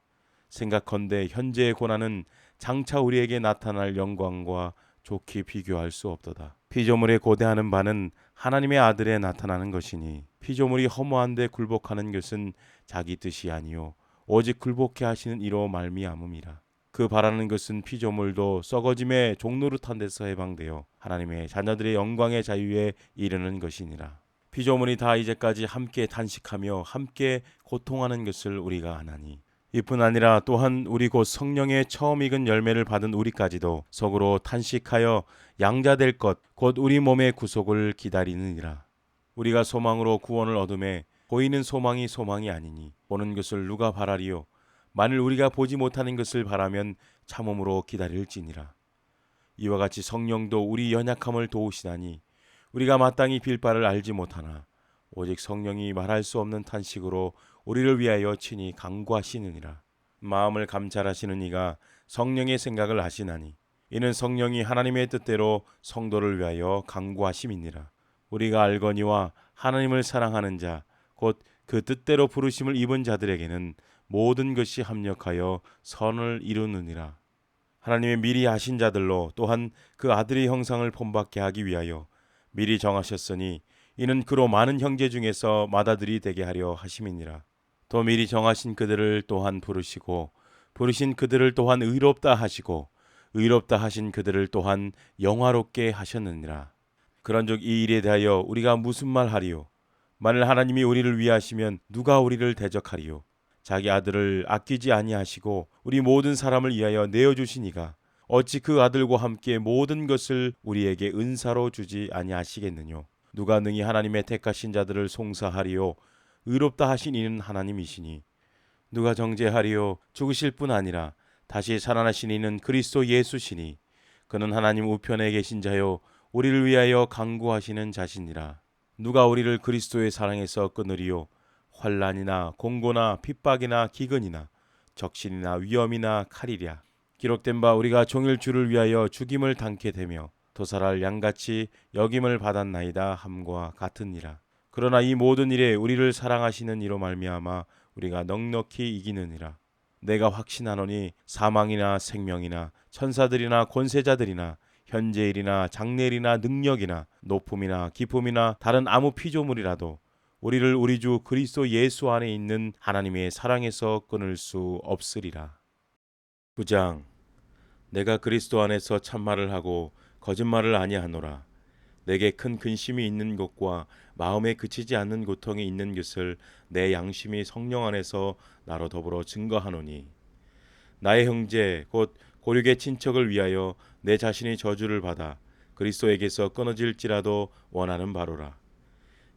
생각컨대 현재의 고난은 장차 우리에게 나타날 영광과 좋게 비교할 수 없도다. 피조물에 고대하는 바는 하나님의 아들에 나타나는 것이니, 피조물이 허무한데 굴복하는 것은 자기 뜻이 아니요 오직 굴복해 하시는 이로 말미암음이라. 그 바라는 것은 피조물도 썩어짐의 종노릇한 데서 해방되어 하나님의 자녀들의 영광의 자유에 이르는 것이니라. 피조물이 다 이제까지 함께 탄식하며 함께 고통하는 것을 우리가 아나니, 이뿐 아니라 또한 우리 곧 성령의 처음 익은 열매를 받은 우리까지도 속으로 탄식하여 양자될 것 곧 우리 몸의 구속을 기다리느니라. 우리가 소망으로 구원을 얻음에 보이는 소망이 소망이 아니니, 보는 것을 누가 바라리요? 만일 우리가 보지 못하는 것을 바라면 참음으로 기다릴지니라. 이와 같이 성령도 우리 연약함을 도우시다니, 우리가 마땅히 빌 바를 알지 못하나 오직 성령이 말할 수 없는 탄식으로 우리를 위하여 친히 간구하시느니라. 마음을 감찰하시는 이가 성령의 생각을 아시나니, 이는 성령이 하나님의 뜻대로 성도를 위하여 간구하심이니라. 우리가 알거니와 하나님을 사랑하는 자 곧 그 뜻대로 부르심을 입은 자들에게는 모든 것이 합력하여 선을 이루느니라. 하나님의 미리 아신 자들로 또한 그 아들의 형상을 본받게 하기 위하여 미리 정하셨으니, 이는 그로 많은 형제 중에서 맏아들이 되게 하려 하심이니라. 또 미리 정하신 그들을 또한 부르시고, 부르신 그들을 또한 의롭다 하시고, 의롭다 하신 그들을 또한 영화롭게 하셨느니라. 그런즉 이 일에 대하여 우리가 무슨 말 하리요? 만일 하나님이 우리를 위하시면 누가 우리를 대적하리요? 자기 아들을 아끼지 아니하시고 우리 모든 사람을 위하여 내어주시니가 어찌 그 아들과 함께 모든 것을 우리에게 은사로 주지 아니하시겠느뇨? 누가 능히 하나님의 택하신 자들을 송사하리요? 의롭다 하신 이는 하나님이시니, 누가 정죄하리요? 죽으실 뿐 아니라 다시 살아나신 이는 그리스도 예수시니, 그는 하나님 우편에 계신 자요 우리를 위하여 간구하시는 자시니라. 누가 우리를 그리스도의 사랑에서 끊으리요? 환난이나 공고나 핍박이나 기근이나 적신이나 위험이나 칼이랴. 기록된 바 우리가 종일 주를 위하여 죽임을 당케 되며 도살할 양같이 여김을 받았나이다 함과 같으니라. 그러나 이 모든 일에 우리를 사랑하시는 이로 말미암아 우리가 넉넉히 이기느니라. 내가 확신하노니 사망이나 생명이나 천사들이나 권세자들이나 현재일이나 장래일이나 능력이나 높음이나 깊음이나 다른 아무 피조물이라도 우리를 우리 주 그리스도 예수 안에 있는 하나님의 사랑에서 끊을 수 없으리라. 9장. 내가 그리스도 안에서 참말을 하고 거짓말을 아니하노라. 내게 큰 근심이 있는 것과 마음에 그치지 않는 고통이 있는 것을 내 양심이 성령 안에서 나로 더불어 증거하노니, 나의 형제 곧 고륙의 친척을 위하여 내 자신이 저주를 받아 그리스도에게서 끊어질지라도 원하는 바로라.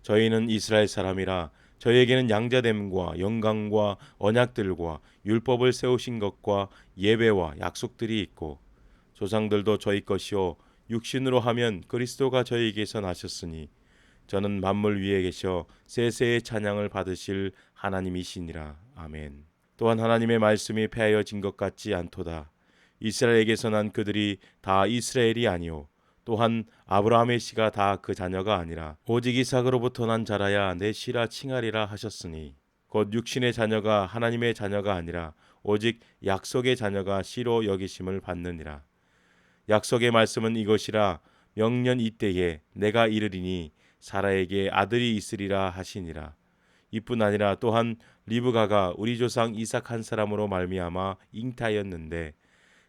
저희는 이스라엘 사람이라 저희에게는 양자됨과 영광과 언약들과 율법을 세우신 것과 예배와 약속들이 있고, 조상들도 저희 것이요 육신으로 하면 그리스도가 저희에게서 나셨으니 저는 만물 위에 계셔 세세의 찬양을 받으실 하나님이시니라. 아멘. 또한 하나님의 말씀이 폐하여진 것 같지 않도다. 이스라엘에게서 난 그들이 다 이스라엘이 아니요 또한 아브라함의 씨가 다 그 자녀가 아니라 오직 이삭으로부터 난 자라야 내 씨라 칭하리라 하셨으니, 곧 육신의 자녀가 하나님의 자녀가 아니라 오직 약속의 자녀가 씨로 여기심을 받느니라. 약속의 말씀은 이것이라. 명년 이때에 내가 이르리니 사라에게 아들이 있으리라 하시니라. 이뿐 아니라 또한 리브가가 우리 조상 이삭 한 사람으로 말미암아 잉타였는데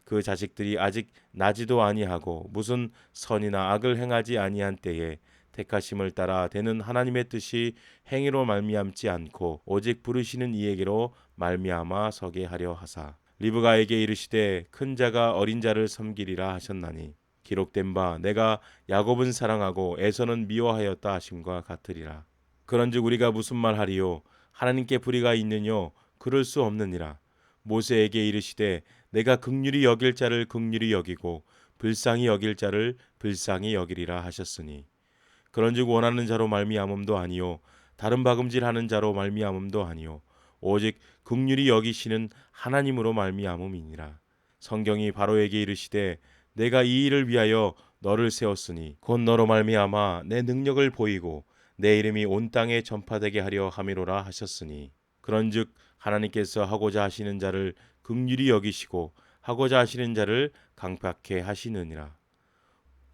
그 자식들이 아직 나지도 아니하고 무슨 선이나 악을 행하지 아니한 때에 택하심을 따라 되는 하나님의 뜻이 행위로 말미암지 않고 오직 부르시는 이에게로 말미암아 서게 하려 하사, 리브가에게 이르시되 큰 자가 어린 자를 섬기리라 하셨나니, 기록된 바 내가 야곱은 사랑하고 에서는 미워하였다 하심과 같으리라. 그런즉 우리가 무슨 말하리요? 하나님께 불의가 있느뇨? 그럴 수 없느니라. 모세에게 이르시되 내가 긍휼히 여길 자를 긍휼히 여기고 불쌍히 여길 자를 불쌍히 여기리라 하셨으니, 그런즉 원하는 자로 말미암음도 아니요 다른 박음질하는 자로 말미암음도 아니요 오직 긍휼히 여기시는 하나님으로 말미암음이니라. 성경이 바로에게 이르시되 내가 이 일을 위하여 너를 세웠으니 곧 너로 말미암아 내 능력을 보이고 내 이름이 온 땅에 전파되게 하려 함이로라 하셨으니, 그런즉 하나님께서 하고자 하시는 자를 긍휼히 여기시고 하고자 하시는 자를 강팍해 하시느니라.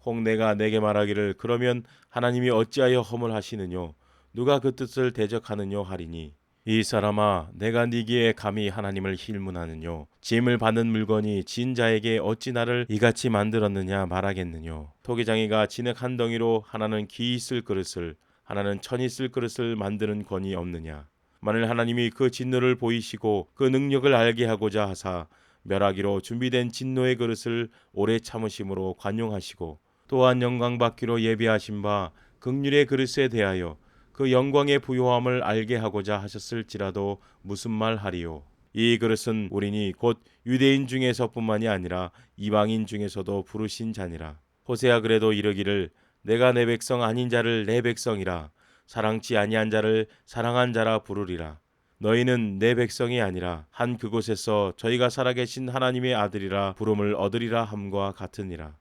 혹 내가 내게 말하기를 그러면 하나님이 어찌하여 허물하시느뇨? 누가 그 뜻을 대적하느뇨 하리니, 이 사람아 내가 네게 감히 하나님을 힐문하느뇨? 짐을 받는 물건이 진 자에게 어찌 나를 이같이 만들었느냐 말하겠느뇨? 토기장이가 진흙 한 덩이로 하나는 귀 있을 그릇을 하나는 천 있을 그릇을 만드는 권이 없느냐? 만일 하나님이 그 진노를 보이시고 그 능력을 알게 하고자 하사 멸하기로 준비된 진노의 그릇을 오래 참으심으로 관용하시고, 또한 영광 받기로 예비하신 바 긍휼의 그릇에 대하여 그 영광의 부요함을 알게 하고자 하셨을지라도 무슨 말 하리요? 이 그릇은 우리니 곧 유대인 중에서뿐만이 아니라 이방인 중에서도 부르신 자니라. 호세아 그래도 이르기를 내가 내 백성 아닌 자를 내 백성이라 사랑치 아니한 자를 사랑한 자라 부르리라. 너희는 내 백성이 아니라 한 그곳에서 저희가 살아계신 하나님의 아들이라 부름을 얻으리라 함과 같으니라.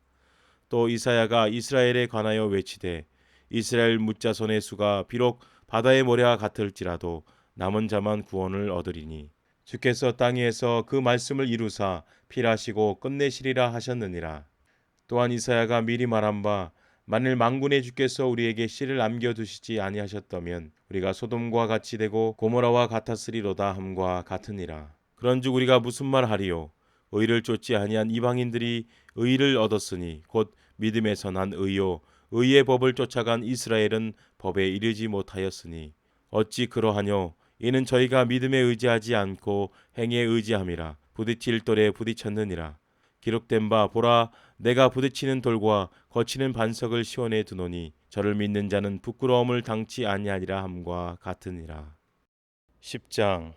또 이사야가 이스라엘에 관하여 외치되 이스라엘 뭇자손의 수가 비록 바다의 모래와 같을지라도 남은 자만 구원을 얻으리니, 주께서 땅 위에서 그 말씀을 이루사 필하시고 끝내시리라 하셨느니라. 또한 이사야가 미리 말한 바 만일 만군의 주께서 우리에게 씨를 남겨두시지 아니하셨다면 우리가 소돔과 같이 되고 고모라와 같았으리로다 함과 같으니라. 그런즉 우리가 무슨 말하리요? 의를 쫓지 아니한 이방인들이 의를 얻었으니 곧 믿음에서 난 의요 의의 법을 쫓아간 이스라엘은 법에 이르지 못하였으니, 어찌 그러하뇨? 이는 저희가 믿음에 의지하지 않고 행위에 의지함이라 부딪힐 돌에 부딪혔느니라. 기록된 바 보라 내가 부딪히는 돌과 거치는 반석을 시온에 두노니 저를 믿는 자는 부끄러움을 당치 아니하리라 함과 같으니라. 10장.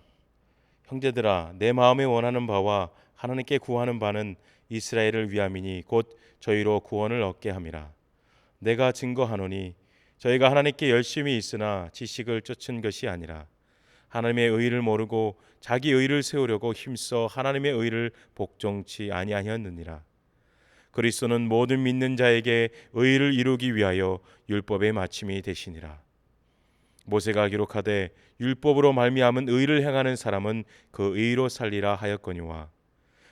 형제들아 내 마음에 원하는 바와 하나님께 구하는 바는 이스라엘을 위함이니 곧 저희로 구원을 얻게 함이라. 내가 증거하노니 저희가 하나님께 열심히 있으나 지식을 쫓은 것이 아니라 하나님의 의를 모르고 자기 의를 세우려고 힘써 하나님의 의를 복종치 아니하였느니라. 그리스도는 모든 믿는 자에게 의를 이루기 위하여 율법의 마침이 되시니라. 모세가 기록하되 율법으로 말미암은 의를 행하는 사람은 그 의로 살리라 하였거니와,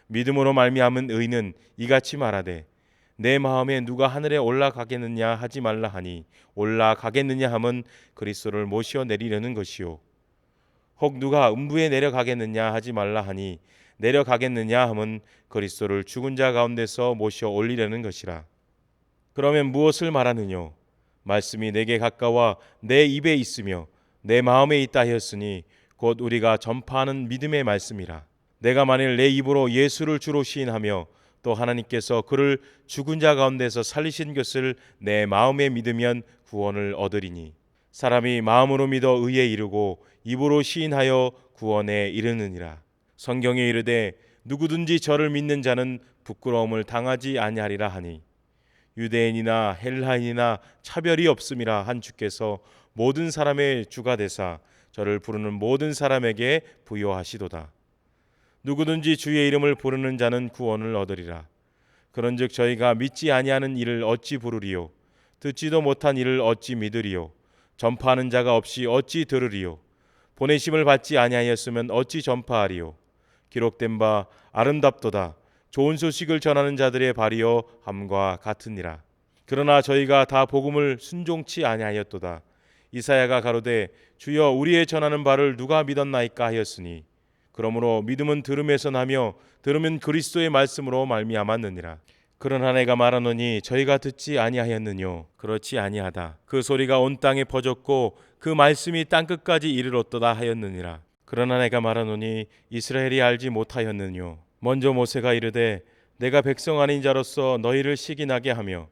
믿음으로 말미암은 의는 이같이 말하되 내 마음에 누가 하늘에 올라가겠느냐 하지 말라 하니 올라가겠느냐 함은 그리스도를 모시어 내리려는 것이요, 혹 누가 음부에 내려가겠느냐 하지 말라 하니 내려가겠느냐 함은 그리스도를 죽은 자 가운데서 모셔 올리려는 것이라. 그러면 무엇을 말하느뇨? 말씀이 내게 가까워 내 입에 있으며 내 마음에 있다 하였으니 곧 우리가 전파하는 믿음의 말씀이라. 내가 만일 내 입으로 예수를 주로 시인하며 또 하나님께서 그를 죽은 자 가운데서 살리신 것을 내 마음에 믿으면 구원을 얻으리니 사람이 마음으로 믿어 의에 이르고 입으로 시인하여 구원에 이르느니라. 성경에 이르되 누구든지 저를 믿는 자는 부끄러움을 당하지 아니하리라 하니 유대인이나 헬라인이나 차별이 없음이라 한 주께서 모든 사람의 주가 되사 저를 부르는 모든 사람에게 부여하시도다. 누구든지 주의 이름을 부르는 자는 구원을 얻으리라. 그런즉 저희가 믿지 아니하는 이를 어찌 부르리요? 듣지도 못한 이를 어찌 믿으리요? 전파하는 자가 없이 어찌 들으리요? 보내심을 받지 아니하였으면 어찌 전파하리요? 기록된 바 아름답도다. 좋은 소식을 전하는 자들의 발이여 함과 같으니라. 그러나 저희가 다 복음을 순종치 아니하였도다. 이사야가 가로되 주여 우리의 전하는 바를 누가 믿었나이까 하였으니 그러므로 믿음은 들음에서 나며 들음은 그리스도의 말씀으로 말미암았느니라. 그러나 내가 말하노니 저희가 듣지 아니하였느뇨? 그렇지 아니하다. 그 소리가 온 땅에 퍼졌고 그 말씀이 땅끝까지 이르렀도다 하였느니라. 그러나 내가 말하노니 이스라엘이 알지 못하였느뇨? 먼저 모세가 이르되 내가 백성 아닌 자로서 너희를 시기나게 하며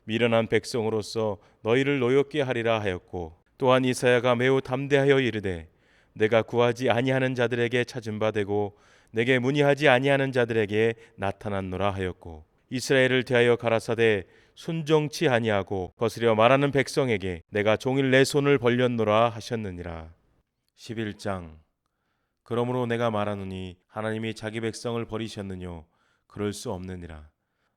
미련한 백성으로서 너희를 노엽게 하리라 하였고 또한 이사야가 매우 담대하여 이르되 내가 구하지 아니하는 자들에게 찾은 바 되고 내게 문의하지 아니하는 자들에게 나타났노라 하였고 이스라엘을 대하여 가라사대 순종치 아니하고 거스려 말하는 백성에게 내가 종일 내 손을 벌렸노라 하셨느니라. 11장. 그러므로 내가 말하노니 하나님이 자기 백성을 버리셨느뇨? 그럴 수 없느니라.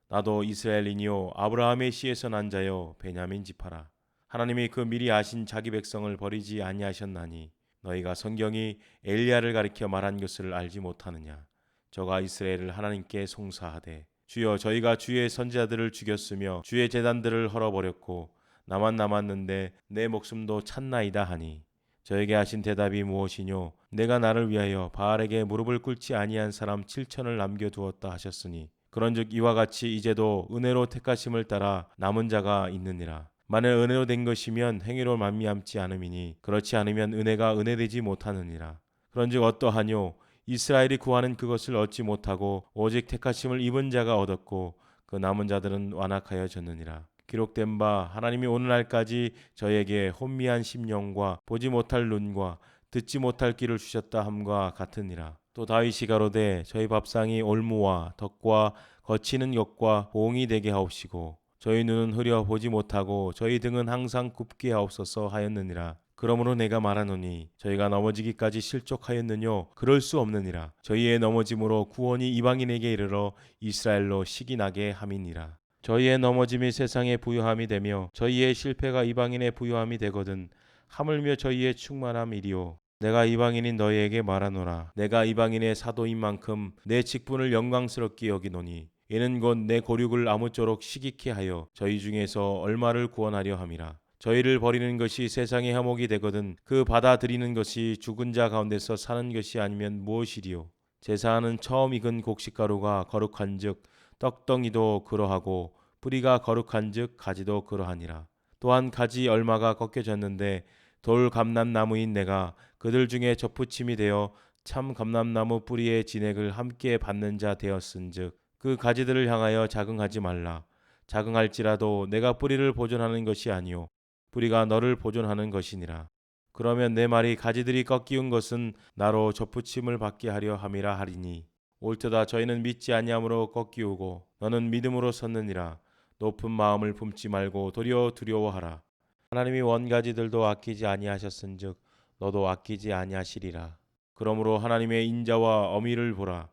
나도 이스라엘이니요 아브라함의 씨에서 난 자요 베냐민 지파라. 하나님이 그 미리 아신 자기 백성을 버리지 아니하셨나니 너희가 성경이 엘리야를 가리켜 말한 것을 알지 못하느냐? 저가 이스라엘을 하나님께 송사하되 주여 저희가 주의 선지자들을 죽였으며 주의 제단들을 헐어버렸고 나만 남았는데 내 목숨도 찼나이다 하니 저에게 하신 대답이 무엇이뇨? 내가 나를 위하여 바알에게 무릎을 꿇지 아니한 사람 7천을 남겨두었다 하셨으니 그런즉 이와 같이 이제도 은혜로 택하심을 따라 남은 자가 있느니라. 만일 은혜로 된 것이면 행위로 말미암지 않음이니 그렇지 않으면 은혜가 은혜되지 못하느니라. 그런즉 어떠하뇨? 이스라엘이 구하는 그것을 얻지 못하고 오직 택하심을 입은 자가 얻었고 그 남은 자들은 완악하여졌느니라. 기록된 바 하나님이 오늘날까지 저에게 혼미한 심령과 보지 못할 눈과 듣지 못할 귀를 주셨다 함과 같으니라. 또 다윗이 가로되 저희 밥상이 올무와 덕과 거치는 역과 보응이 되게 하옵시고 저희 눈은 흐려 보지 못하고 저희 등은 항상 굽게 하옵소서 하였느니라. 그러므로 내가 말하노니 저희가 넘어지기까지 실족하였느뇨? 그럴 수 없느니라. 저희의 넘어짐으로 구원이 이방인에게 이르러 이스라엘로 시기나게 함이니라. 저희의 넘어짐이 세상의 부요함이 되며 저희의 실패가 이방인의 부요함이 되거든 하물며 저희의 충만함이리요. 내가 이방인인 너희에게 말하노라. 내가 이방인의 사도인 만큼 내 직분을 영광스럽게 여기노니 이는 곧 내 고륙을 아무쪼록 시기케 하여 저희 중에서 얼마를 구원하려 함이라. 저희를 버리는 것이 세상의 화목이 되거든 그 받아들이는 것이 죽은 자 가운데서 사는 것이 아니면 무엇이리요? 제사하는 처음 익은 곡식가루가 거룩한즉 떡덩이도 그러하고 뿌리가 거룩한즉 가지도 그러하니라. 또한 가지 얼마가 꺾여졌는데 돌 감람나무인 내가 그들 중에 접붙임이 되어 참 감람나무 뿌리의 진액을 함께 받는 자 되었은즉 그 가지들을 향하여 자긍하지 말라. 자긍할지라도 내가 뿌리를 보존하는 것이 아니요 뿌리가 너를 보존하는 것이니라. 그러면 내 말이 가지들이 꺾이운 것은 나로 접붙임을 받게 하려 함이라 하리니 옳도다. 저희는 믿지 아니함으로 꺾이우고 너는 믿음으로 섰느니라. 높은 마음을 품지 말고 도리어 두려워하라. 하나님이 원가지들도 아끼지 아니하셨은즉 너도 아끼지 아니하시리라. 그러므로 하나님의 인자와 어미를 보라.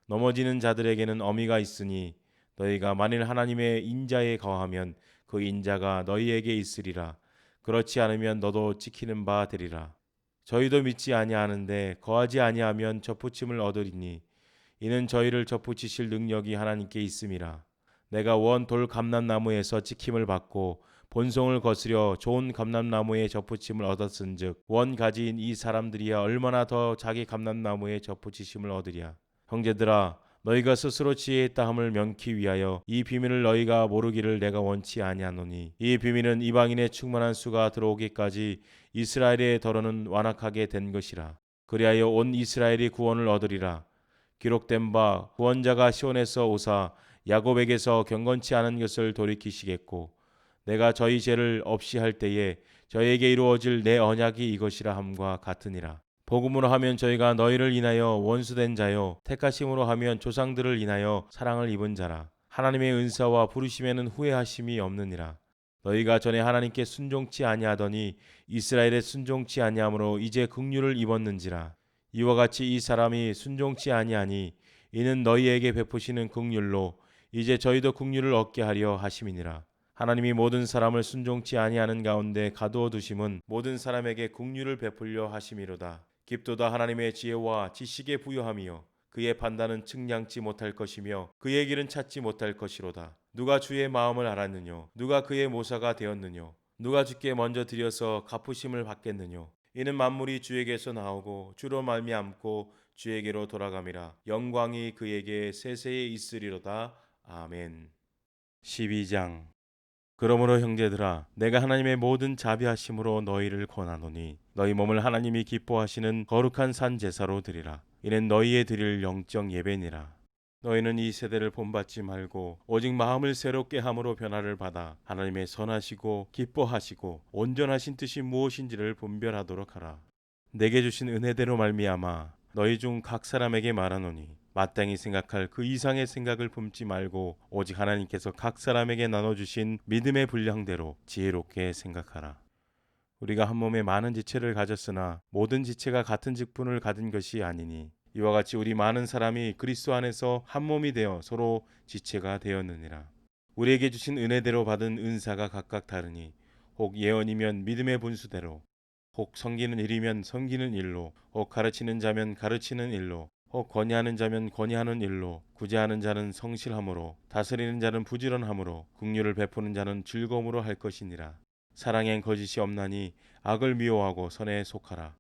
넘어지는 자들에게는 어미가 있으니 너희가 만일 하나님의 인자에 거하면 그 인자가 너희에게 있으리라. 그렇지 않으면 너도 찍히는 바 되리라. 저희도 믿지 아니하는데 거하지 아니하면 접붙임을 얻으리니 이는 저희를 접붙이실 능력이 하나님께 있음이라. 내가 원 돌 감람나무에서 찍힘을 받고 본성을 거스려 좋은 감람나무에 접붙임을 얻었은즉 원 가지인 이 사람들이야 얼마나 더 자기 감람나무에 접붙이심을 얻으랴. 형제들아, 너희가 스스로 지혜 있다 함을 명키 위하여 이 비밀을 너희가 모르기를 내가 원치 아니하노니, 이 비밀은 이방인의 충만한 수가 들어오기까지 이스라엘의 더러는 완악하게 된 것이라. 그리하여 온 이스라엘이 구원을 얻으리라. 기록된 바 구원자가 시온에서 오사 야곱에게서 경건치 않은 것을 돌이키시겠고, 내가 저희 죄를 없이 할 때에 저희에게 이루어질 내 언약이 이것이라 함과 같으니라. 복음으로 하면 저희가 너희를 인하여 원수된 자요, 택하심으로 하면 조상들을 인하여 사랑을 입은 자라. 하나님의 은사와 부르심에는 후회하심이 없느니라. 너희가 전에 하나님께 순종치 아니하더니 이스라엘에 순종치 아니함으로 이제 긍휼을 입었는지라. 이와 같이 이 사람이 순종치 아니하니 이는 너희에게 베푸시는 긍휼로 이제 저희도 긍휼을 얻게 하려 하심이니라. 하나님이 모든 사람을 순종치 아니하는 가운데 가두어 두심은 모든 사람에게 긍휼을 베풀려 하심이로다. 깊도다 하나님의 지혜와 지식에 부유함이요 그의 판단은 측량치 못할 것이며 그의 길은 찾지 못할 것이로다. 누가 주의 마음을 알았느뇨? 누가 그의 모사가 되었느뇨? 누가 주께 먼저 드려서 갚으심을 받겠느뇨? 이는 만물이 주에게서 나오고 주로 말미암고 주에게로 돌아감이라. 영광이 그에게 세세에 있으리로다. 아멘. 12장. 그러므로 형제들아, 내가 하나님의 모든 자비하심으로 너희를 권하노니 너희 몸을 하나님이 기뻐하시는 거룩한 산 제사로 드리라. 이는 너희의 드릴 영적 예배니라. 너희는 이 세대를 본받지 말고 오직 마음을 새롭게 함으로 변화를 받아 하나님의 선하시고 기뻐하시고 온전하신 뜻이 무엇인지를 분별하도록 하라. 내게 주신 은혜대로 말미암아 너희 중 각 사람에게 말하노니 마땅히 생각할 그 이상의 생각을 품지 말고 오직 하나님께서 각 사람에게 나눠주신 믿음의 분량대로 지혜롭게 생각하라. 우리가 한 몸에 많은 지체를 가졌으나 모든 지체가 같은 직분을 가진 것이 아니니 이와 같이 우리 많은 사람이 그리스도 안에서 한 몸이 되어 서로 지체가 되었느니라. 우리에게 주신 은혜대로 받은 은사가 각각 다르니 혹 예언이면 믿음의 분수대로, 혹 섬기는 일이면 섬기는 일로, 혹 가르치는 자면 가르치는 일로, 혹 권위하는 자면 권위하는 일로, 구제하는 자는 성실함으로, 다스리는 자는 부지런함으로, 긍휼을 베푸는 자는 즐거움으로 할 것이니라. 사랑엔 거짓이 없나니 악을 미워하고 선에 속하라.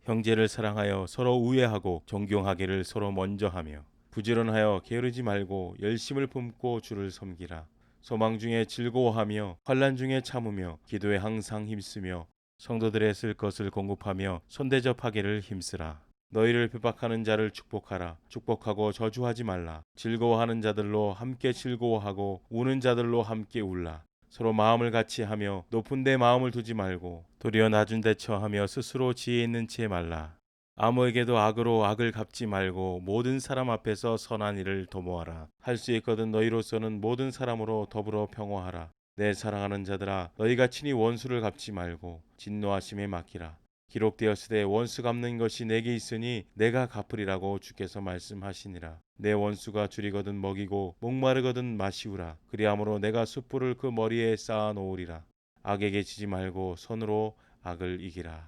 형제를 사랑하여 서로 우애하고 존경하기를 서로 먼저 하며, 부지런하여 게으르지 말고 열심을 품고 주를 섬기라. 소망 중에 즐거워하며 환난 중에 참으며 기도에 항상 힘쓰며 성도들의 쓸 것을 공급하며 손대접하기를 힘쓰라. 너희를 핍박하는 자를 축복하라. 축복하고 저주하지 말라. 즐거워하는 자들로 함께 즐거워하고 우는 자들로 함께 울라. 서로 마음을 같이 하며 높은 데 마음을 두지 말고 도리어 낮은 데 처하며 스스로 지혜 있는 채 말라. 아무에게도 악으로 악을 갚지 말고 모든 사람 앞에서 선한 일을 도모하라. 할 수 있거든 너희로서는 모든 사람으로 더불어 평화하라. 내 사랑하는 자들아, 너희가 친히 원수를 갚지 말고 진노하심에 맡기라. 기록되었으되 원수 갚는 것이 내게 있으니 내가 갚으리라고 주께서 말씀하시니라. 내 원수가 줄이거든 먹이고 목마르거든 마시우라. 그리함으로 내가 숯불을 그 머리에 쌓아 놓으리라. 악에게 지지 말고 손으로 악을 이기라.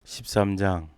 13장.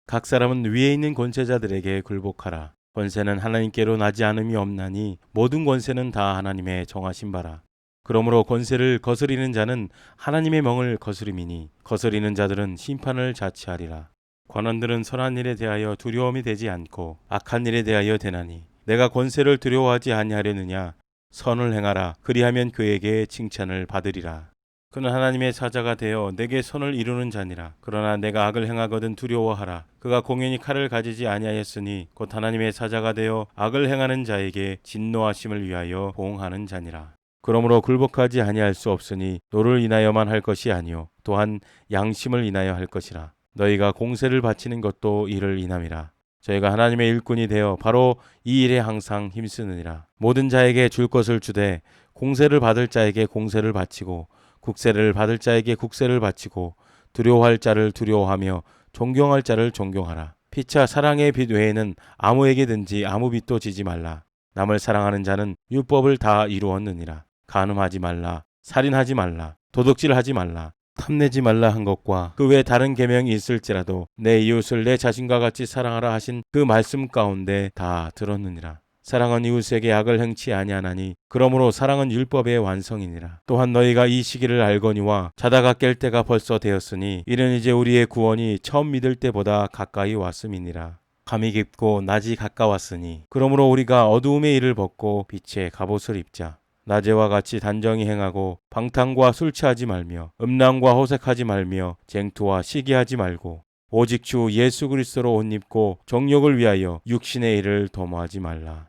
각 사람은 위에 있는 권세자들에게 굴복하라. 권세는 하나님께로 나지 않음이 없나니 모든 권세는 다 하나님의 정하신 바라. 그러므로 권세를 거스리는 자는 하나님의 명을 거스림이니 거스리는 자들은 심판을 자취하리라. 관원들은 선한 일에 대하여 두려움이 되지 않고 악한 일에 대하여 되나니 내가 권세를 두려워하지 아니하려느냐. 선을 행하라. 그리하면 그에게 칭찬을 받으리라. 그는 하나님의 사자가 되어 내게 선을 이루는 자니라. 그러나 내가 악을 행하거든 두려워하라. 그가 공연히 칼을 가지지 아니하였으니 곧 하나님의 사자가 되어 악을 행하는 자에게 진노하심을 위하여 보응하는 자니라. 그러므로 굴복하지 아니할 수 없으니 노를 인하여만 할 것이 아니요 또한 양심을 인하여 할 것이라. 너희가 공세를 바치는 것도 이를 인함이라. 저희가 하나님의 일꾼이 되어 바로 이 일에 항상 힘쓰느니라. 모든 자에게 줄 것을 주되 공세를 받을 자에게 공세를 바치고 국세를 받을 자에게 국세를 바치고 두려워할 자를 두려워하며 존경할 자를 존경하라. 피차 사랑의 빚 외에는 아무에게든지 아무 빚도 지지 말라. 남을 사랑하는 자는 율법을 다 이루었느니라. 간음하지 말라, 살인하지 말라, 도둑질하지 말라, 탐내지 말라 한 것과 그 외 다른 계명이 있을지라도 내 이웃을 내 자신과 같이 사랑하라 하신 그 말씀 가운데 다 들었느니라. 사랑은 이웃에게 악을 행치 아니하나니 그러므로 사랑은 율법의 완성이니라. 또한 너희가 이 시기를 알거니와 자다가 깰 때가 벌써 되었으니 이는 이제 우리의 구원이 처음 믿을 때보다 가까이 왔음이니라. 밤이 깊고 낮이 가까웠으니 그러므로 우리가 어두움의 일을 벗고 빛의 갑옷을 입자. 낮에와 같이 단정히 행하고 방탕과 술 취하지 말며 음란과 호색하지 말며 쟁투와 시기하지 말고 오직 주 예수 그리스도로 옷 입고 정욕을 위하여 육신의 일을 도모하지 말라.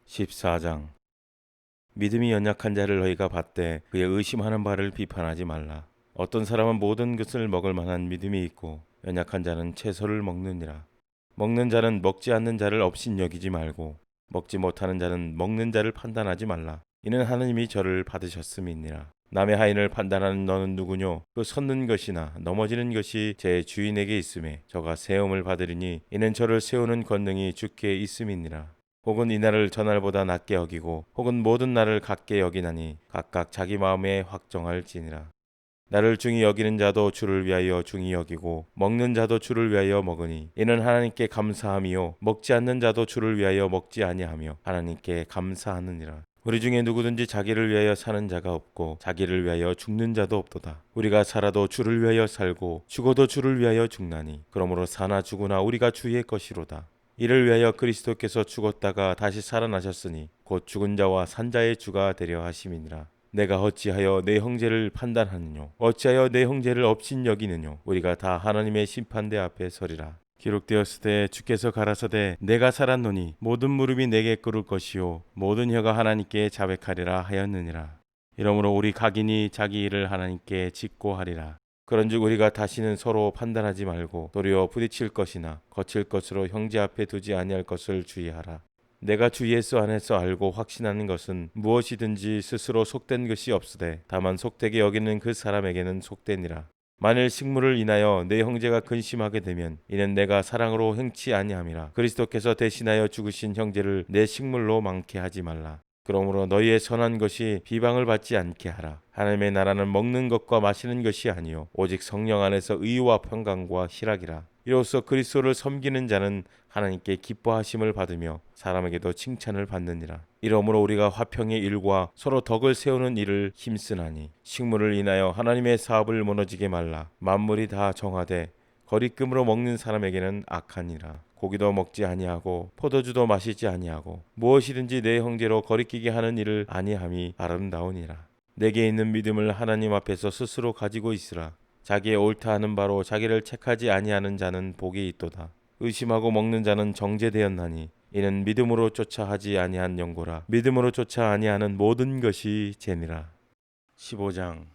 14장. 믿음이 연약한 자를 너희가 받되 그의 의심하는 바를 비판하지 말라. 어떤 사람은 모든 것을 먹을 만한 믿음이 있고 연약한 자는 채소를 먹느니라. 먹는 자는 먹지 않는 자를 업신여기지 말고 먹지 못하는 자는 먹는 자를 판단하지 말라. 이는 하느님이 저를 받으셨음이니라. 남의 하인을 판단하는 너는 누구뇨? 그 섰는 것이나 넘어지는 것이 제 주인에게 있음에 저가 세움을 받으리니 이는 저를 세우는 권능이 주께 있음이니라. 혹은 이날을 저날보다 낮게 여기고 혹은 모든 날을 같게 여기나니 각각 자기 마음에 확정할지니라. 나를 중히 여기는 자도 주를 위하여 중히 여기고 먹는 자도 주를 위하여 먹으니 이는 하나님께 감사함이요 먹지 않는 자도 주를 위하여 먹지 아니하며 하나님께 감사하느니라. 우리 중에 누구든지 자기를 위하여 사는 자가 없고 자기를 위하여 죽는 자도 없도다. 우리가 살아도 주를 위하여 살고 죽어도 주를 위하여 죽나니 그러므로 사나 죽으나 우리가 주의 것이로다. 이를 위하여 그리스도께서 죽었다가 다시 살아나셨으니 곧 죽은 자와 산 자의 주가 되려 하심이니라. 내가 어찌하여 내 형제를 판단하느뇨? 어찌하여 내 형제를 업신여기느뇨? 우리가 다 하나님의 심판대 앞에 서리라. 기록되었을 때 주께서 가라사대 내가 살았노니 모든 무릎이 내게 꿇을 것이요 모든 혀가 하나님께 자백하리라 하였느니라. 이러므로 우리 각인이 자기 일을 하나님께 짓고 하리라. 그런즉 우리가 다시는 서로 판단하지 말고 도리어 부딪힐 것이나 거칠 것으로 형제 앞에 두지 아니할 것을 주의하라. 내가 주 예수 안에서 알고 확신하는 것은 무엇이든지 스스로 속된 것이 없으되 다만 속되게 여기는 그 사람에게는 속되니라. 만일 식물을 인하여 내 형제가 근심하게 되면 이는 내가 사랑으로 행치 아니함이라. 그리스도께서 대신하여 죽으신 형제를 내 식물로 망케 하지 말라. 그러므로 너희의 선한 것이 비방을 받지 않게 하라. 하나님의 나라는 먹는 것과 마시는 것이 아니요 오직 성령 안에서 의와 평강과 희락이라. 이로써 그리스도를 섬기는 자는 하나님께 기뻐하심을 받으며 사람에게도 칭찬을 받느니라. 이러므로 우리가 화평의 일과 서로 덕을 세우는 일을 힘쓰나니 식물을 인하여 하나님의 사업을 무너지게 말라. 만물이 다 정하되 거리낌으로 먹는 사람에게는 악하니라. 고기도 먹지 아니하고 포도주도 마시지 아니하고 무엇이든지 내 형제로 거리끼게 하는 일을 아니함이 아름다우니라. 내게 있는 믿음을 하나님 앞에서 스스로 가지고 있으라. 자기의 옳다 하는 바로 자기를 책하지 아니하는 자는 복이 있도다. 의심하고 먹는 자는 정죄되었나니 이는 믿음으로 쫓아 하지 아니한 연고라. 믿음으로 쫓아 아니하는 모든 것이 죄니라. 15장.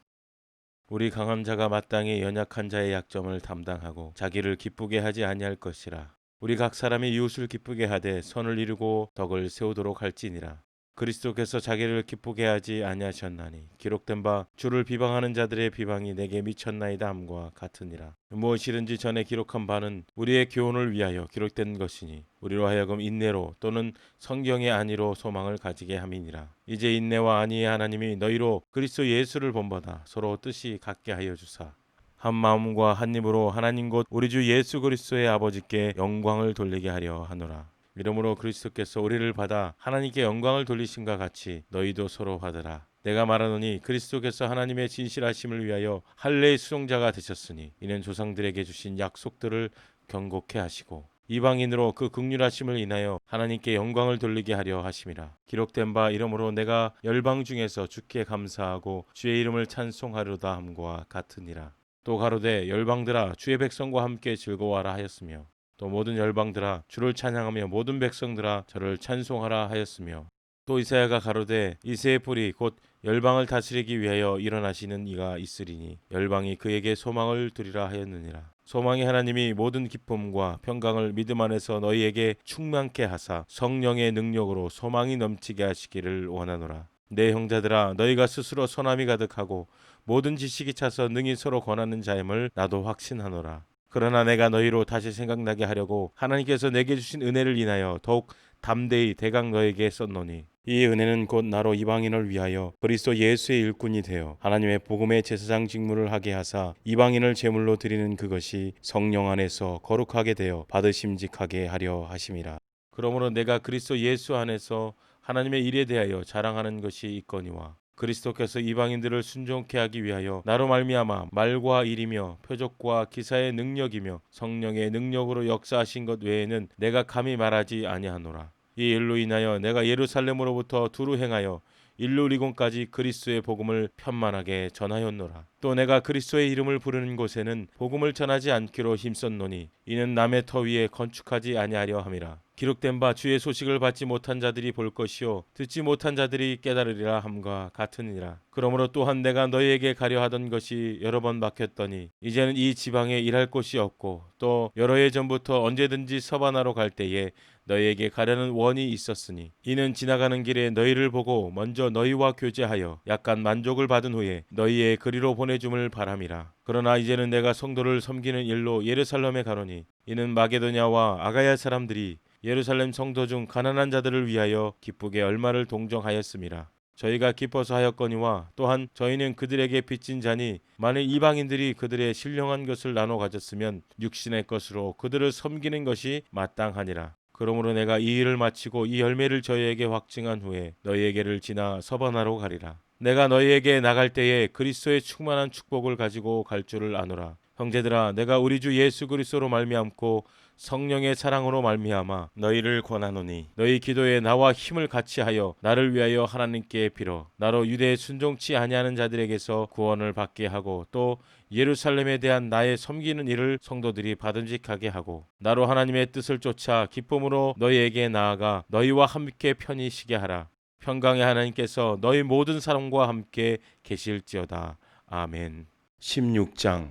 우리 강한 자가 마땅히 연약한 자의 약점을 담당하고 자기를 기쁘게 하지 아니할 것이라. 우리 각 사람이 이웃을 기쁘게 하되 선을 이루고 덕을 세우도록 할지니라. 그리스도께서 자기를 기쁘게 하지 아니하셨나니 기록된 바 주를 비방하는 자들의 비방이 내게 미쳤나이다 함과 같으니라. 무엇이든지 전에 기록한 바는 우리의 교훈을 위하여 기록된 것이니 우리로 하여금 인내로 또는 성경의 안위로 소망을 가지게 함이니라. 이제 인내와 안위의 하나님이 너희로 그리스도 예수를 본받아 서로 뜻이 같게 하여 주사 한 마음과 한 입으로 하나님 곧 우리 주 예수 그리스도의 아버지께 영광을 돌리게 하려 하노라. 이러므로 그리스도께서 우리를 받아 하나님께 영광을 돌리심과 같이 너희도 서로 받으라. 내가 말하노니 그리스도께서 하나님의 진실하심을 위하여 할례의 수종자가 되셨으니 이는 조상들에게 주신 약속들을 경고케 하시고 이방인으로 그 긍휼하심을 인하여 하나님께 영광을 돌리게 하려 하심이라. 기록된 바 이러므로 내가 열방 중에서 주께 감사하고 주의 이름을 찬송하려다 함과 같으니라. 또 가로되 열방들아 주의 백성과 함께 즐거워하라 하였으며 또 모든 열방들아 주를 찬양하며 모든 백성들아 저를 찬송하라 하였으며 또 이사야가 가로되 이새의 뿌리 곧 열방을 다스리기 위하여 일어나시는 이가 있으리니 열방이 그에게 소망을 두리라 하였느니라. 소망의 하나님이 모든 기쁨과 평강을 믿음 안에서 너희에게 충만케 하사 성령의 능력으로 소망이 넘치게 하시기를 원하노라. 내 형제들아 너희가 스스로 선함이 가득하고 모든 지식이 차서 능히 서로 권하는 자임을 나도 확신하노라. 그러나 내가 너희로 다시 생각나게 하려고 하나님께서 내게 주신 은혜를 인하여 더욱 담대히 대강 너에게 썼노니 이 은혜는 곧 나로 이방인을 위하여 그리스도 예수의 일꾼이 되어 하나님의 복음의 제사장 직무를 하게 하사 이방인을 제물로 드리는 그것이 성령 안에서 거룩하게 되어 받으심직하게 하려 하심이라. 그러므로 내가 그리스도 예수 안에서 하나님의 일에 대하여 자랑하는 것이 있거니와 그리스도께서 이방인들을 순종케 하기 위하여 나로 말미암아 말과 일이며 표적과 기사의 능력이며 성령의 능력으로 역사하신 것 외에는 내가 감히 말하지 아니하노라. 이 일로 인하여 내가 예루살렘으로부터 두루 행하여 일루리곤까지 그리스도의 복음을 편만하게 전하였노라. 또 내가 그리스도의 이름을 부르는 곳에는 복음을 전하지 않기로 힘썼노니 이는 남의 터 위에 건축하지 아니하려 함이라. 기록된 바 주의 소식을 받지 못한 자들이 볼 것이요 듣지 못한 자들이 깨달으리라 함과 같으니라. 그러므로 또한 내가 너희에게 가려 하던 것이 여러 번 막혔더니 이제는 이 지방에 일할 곳이 없고 또 여러 해 전부터 언제든지 서바나로 갈 때에 너희에게 가려는 원이 있었으니 이는 지나가는 길에 너희를 보고 먼저 너희와 교제하여 약간 만족을 받은 후에 너희의 그리로 보내줌을 바람이라. 그러나 이제는 내가 성도를 섬기는 일로 예루살렘에 가노니 이는 마게도냐와 아가야 사람들이 예루살렘 성도 중 가난한 자들을 위하여 기쁘게 얼마를 동정하였음이라. 저희가 기뻐서 하였거니와 또한 저희는 그들에게 빚진 자니 만일 이방인들이 그들의 신령한 것을 나눠 가졌으면 육신의 것으로 그들을 섬기는 것이 마땅하니라. 그러므로 내가 이 일을 마치고 이 열매를 저희에게 확증한 후에 너희에게를 지나 서바나로 가리라. 내가 너희에게 나갈 때에 그리스도의 충만한 축복을 가지고 갈 줄을 아노라. 형제들아, 내가 우리 주 예수 그리스도로 말미암고 성령의 사랑으로 말미암아 너희를 권하노니 너희 기도에 나와 힘을 같이 하여 나를 위하여 하나님께 빌어 나로 유대에 순종치 아니하는 자들에게서 구원을 받게 하고 또 예루살렘에 대한 나의 섬기는 일을 성도들이 받음직하게 하고 나로 하나님의 뜻을 쫓아 기쁨으로 너희에게 나아가 너희와 함께 편히 쉬게 하라. 평강의 하나님께서 너희 모든 사람과 함께 계실지어다. 아멘. 16장.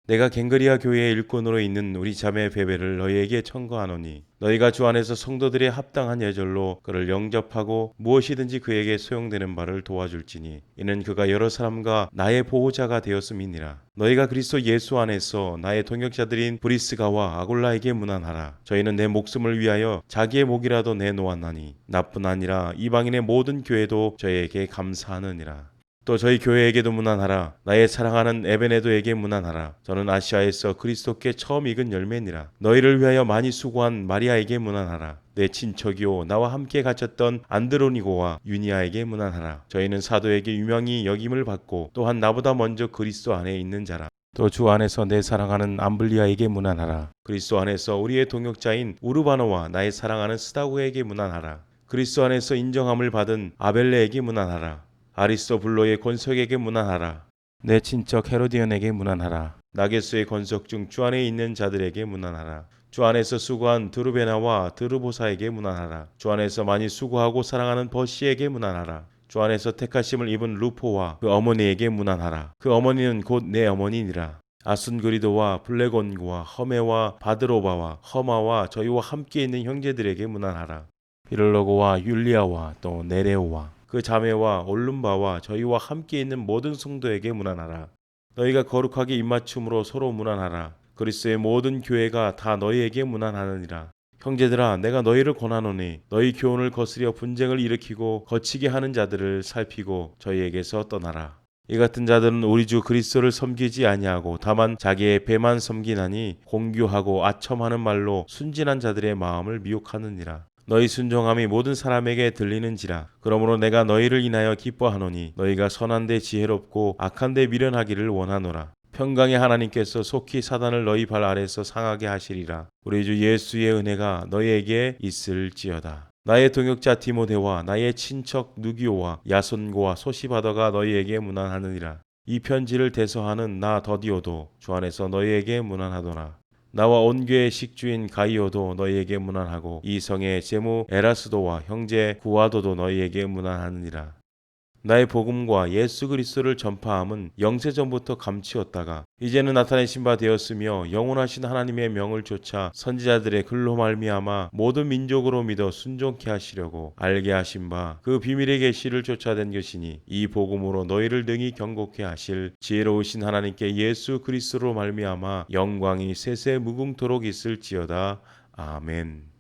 내가 갱그리아 교회의 일꾼으로 있는 우리 자매 베베를 너희에게 청구하노니 너희가 주 안에서 성도들의 합당한 예절로 그를 영접하고 무엇이든지 그에게 소용되는 바를 도와줄지니 이는 그가 여러 사람과 나의 보호자가 되었음이니라. 너희가 그리스도 예수 안에서 나의 동역자들인 브리스가와 아골라에게 문안하라. 저희는 내 목숨을 위하여 자기의 목이라도 내놓았나니 나뿐 아니라 이방인의 모든 교회도 저희에게 감사하느니라. 또 저희 교회에게도 문안하라. 나의 사랑하는 에베네도에게 문안하라. 저는 아시아에서 그리스도께 처음 익은 열매니라. 너희를 위하여 많이 수고한 마리아에게 문안하라. 내 친척이요 나와 함께 갇혔던 안드로니고와 유니아에게 문안하라. 저희는 사도에게 유명히 여김을 받고 또한 나보다 먼저 그리스도 안에 있는 자라. 또 주 안에서 내 사랑하는 암블리아에게 문안하라. 그리스도 안에서 우리의 동역자인 우르바노와 나의 사랑하는 스다고에게 문안하라. 그리스도 안에서 인정함을 받은 아벨레에게 문안하라. 아리스토블로의 권석에게 문안하라. 내 친척 헤로디언에게 문안하라. 나게스의 권석 중 주 안에 있는 자들에게 문안하라. 주 안에서 수고한 드루베나와 드루보사에게 문안하라. 주 안에서 많이 수고하고 사랑하는 버시에게 문안하라. 주 안에서 택하심을 입은 루포와 그 어머니에게 문안하라. 그 어머니는 곧 내 어머니니라. 아순그리도와 블레곤과 허메와 바드로바와 허마와 저희와 함께 있는 형제들에게 문안하라. 비를로고와 율리아와 또 네레오와 그 자매와 올룸바와 저희와 함께 있는 모든 성도에게 문안하라. 너희가 거룩하게 입맞춤으로 서로 문안하라. 그리스도의 모든 교회가 다 너희에게 문안하느니라. 형제들아, 내가 너희를 권하노니 너희 교훈을 거스려 분쟁을 일으키고 거치게 하는 자들을 살피고 저희에게서 떠나라. 이 같은 자들은 우리 주 그리스도를 섬기지 아니하고 다만 자기의 배만 섬기나니 공교하고 아첨하는 말로 순진한 자들의 마음을 미혹하느니라. 너희 순종함이 모든 사람에게 들리는지라. 그러므로 내가 너희를 인하여 기뻐하노니 너희가 선한데 지혜롭고 악한데 미련하기를 원하노라. 평강의 하나님께서 속히 사단을 너희 발 아래서 상하게 하시리라. 우리 주 예수의 은혜가 너희에게 있을지어다. 나의 동역자 디모데와 나의 친척 누기오와 야손고와 소시바더가 너희에게 문안하느니라. 이 편지를 대서하는 나 더디오도 주 안에서 너희에게 문안하노라. 나와 온 교회 식주인 가이오도 너희에게 문안하고 이 성의 제무 에라스도와 형제 구아도도 너희에게 문안하느니라. 나의 복음과 예수 그리스도를 전파함은 영세전부터 감추었다가 이제는 나타내신 바 되었으며 영원하신 하나님의 명을 쫓아 선지자들의 글로 말미암아 모든 민족으로 믿어 순종케 하시려고 알게 하신 바 그 비밀의 계시를 쫓아낸 것이니 이 복음으로 너희를 능히 경고케 하실 지혜로우신 하나님께 예수 그리스도로 말미암아 영광이 세세 무궁토록 있을지어다. 아멘.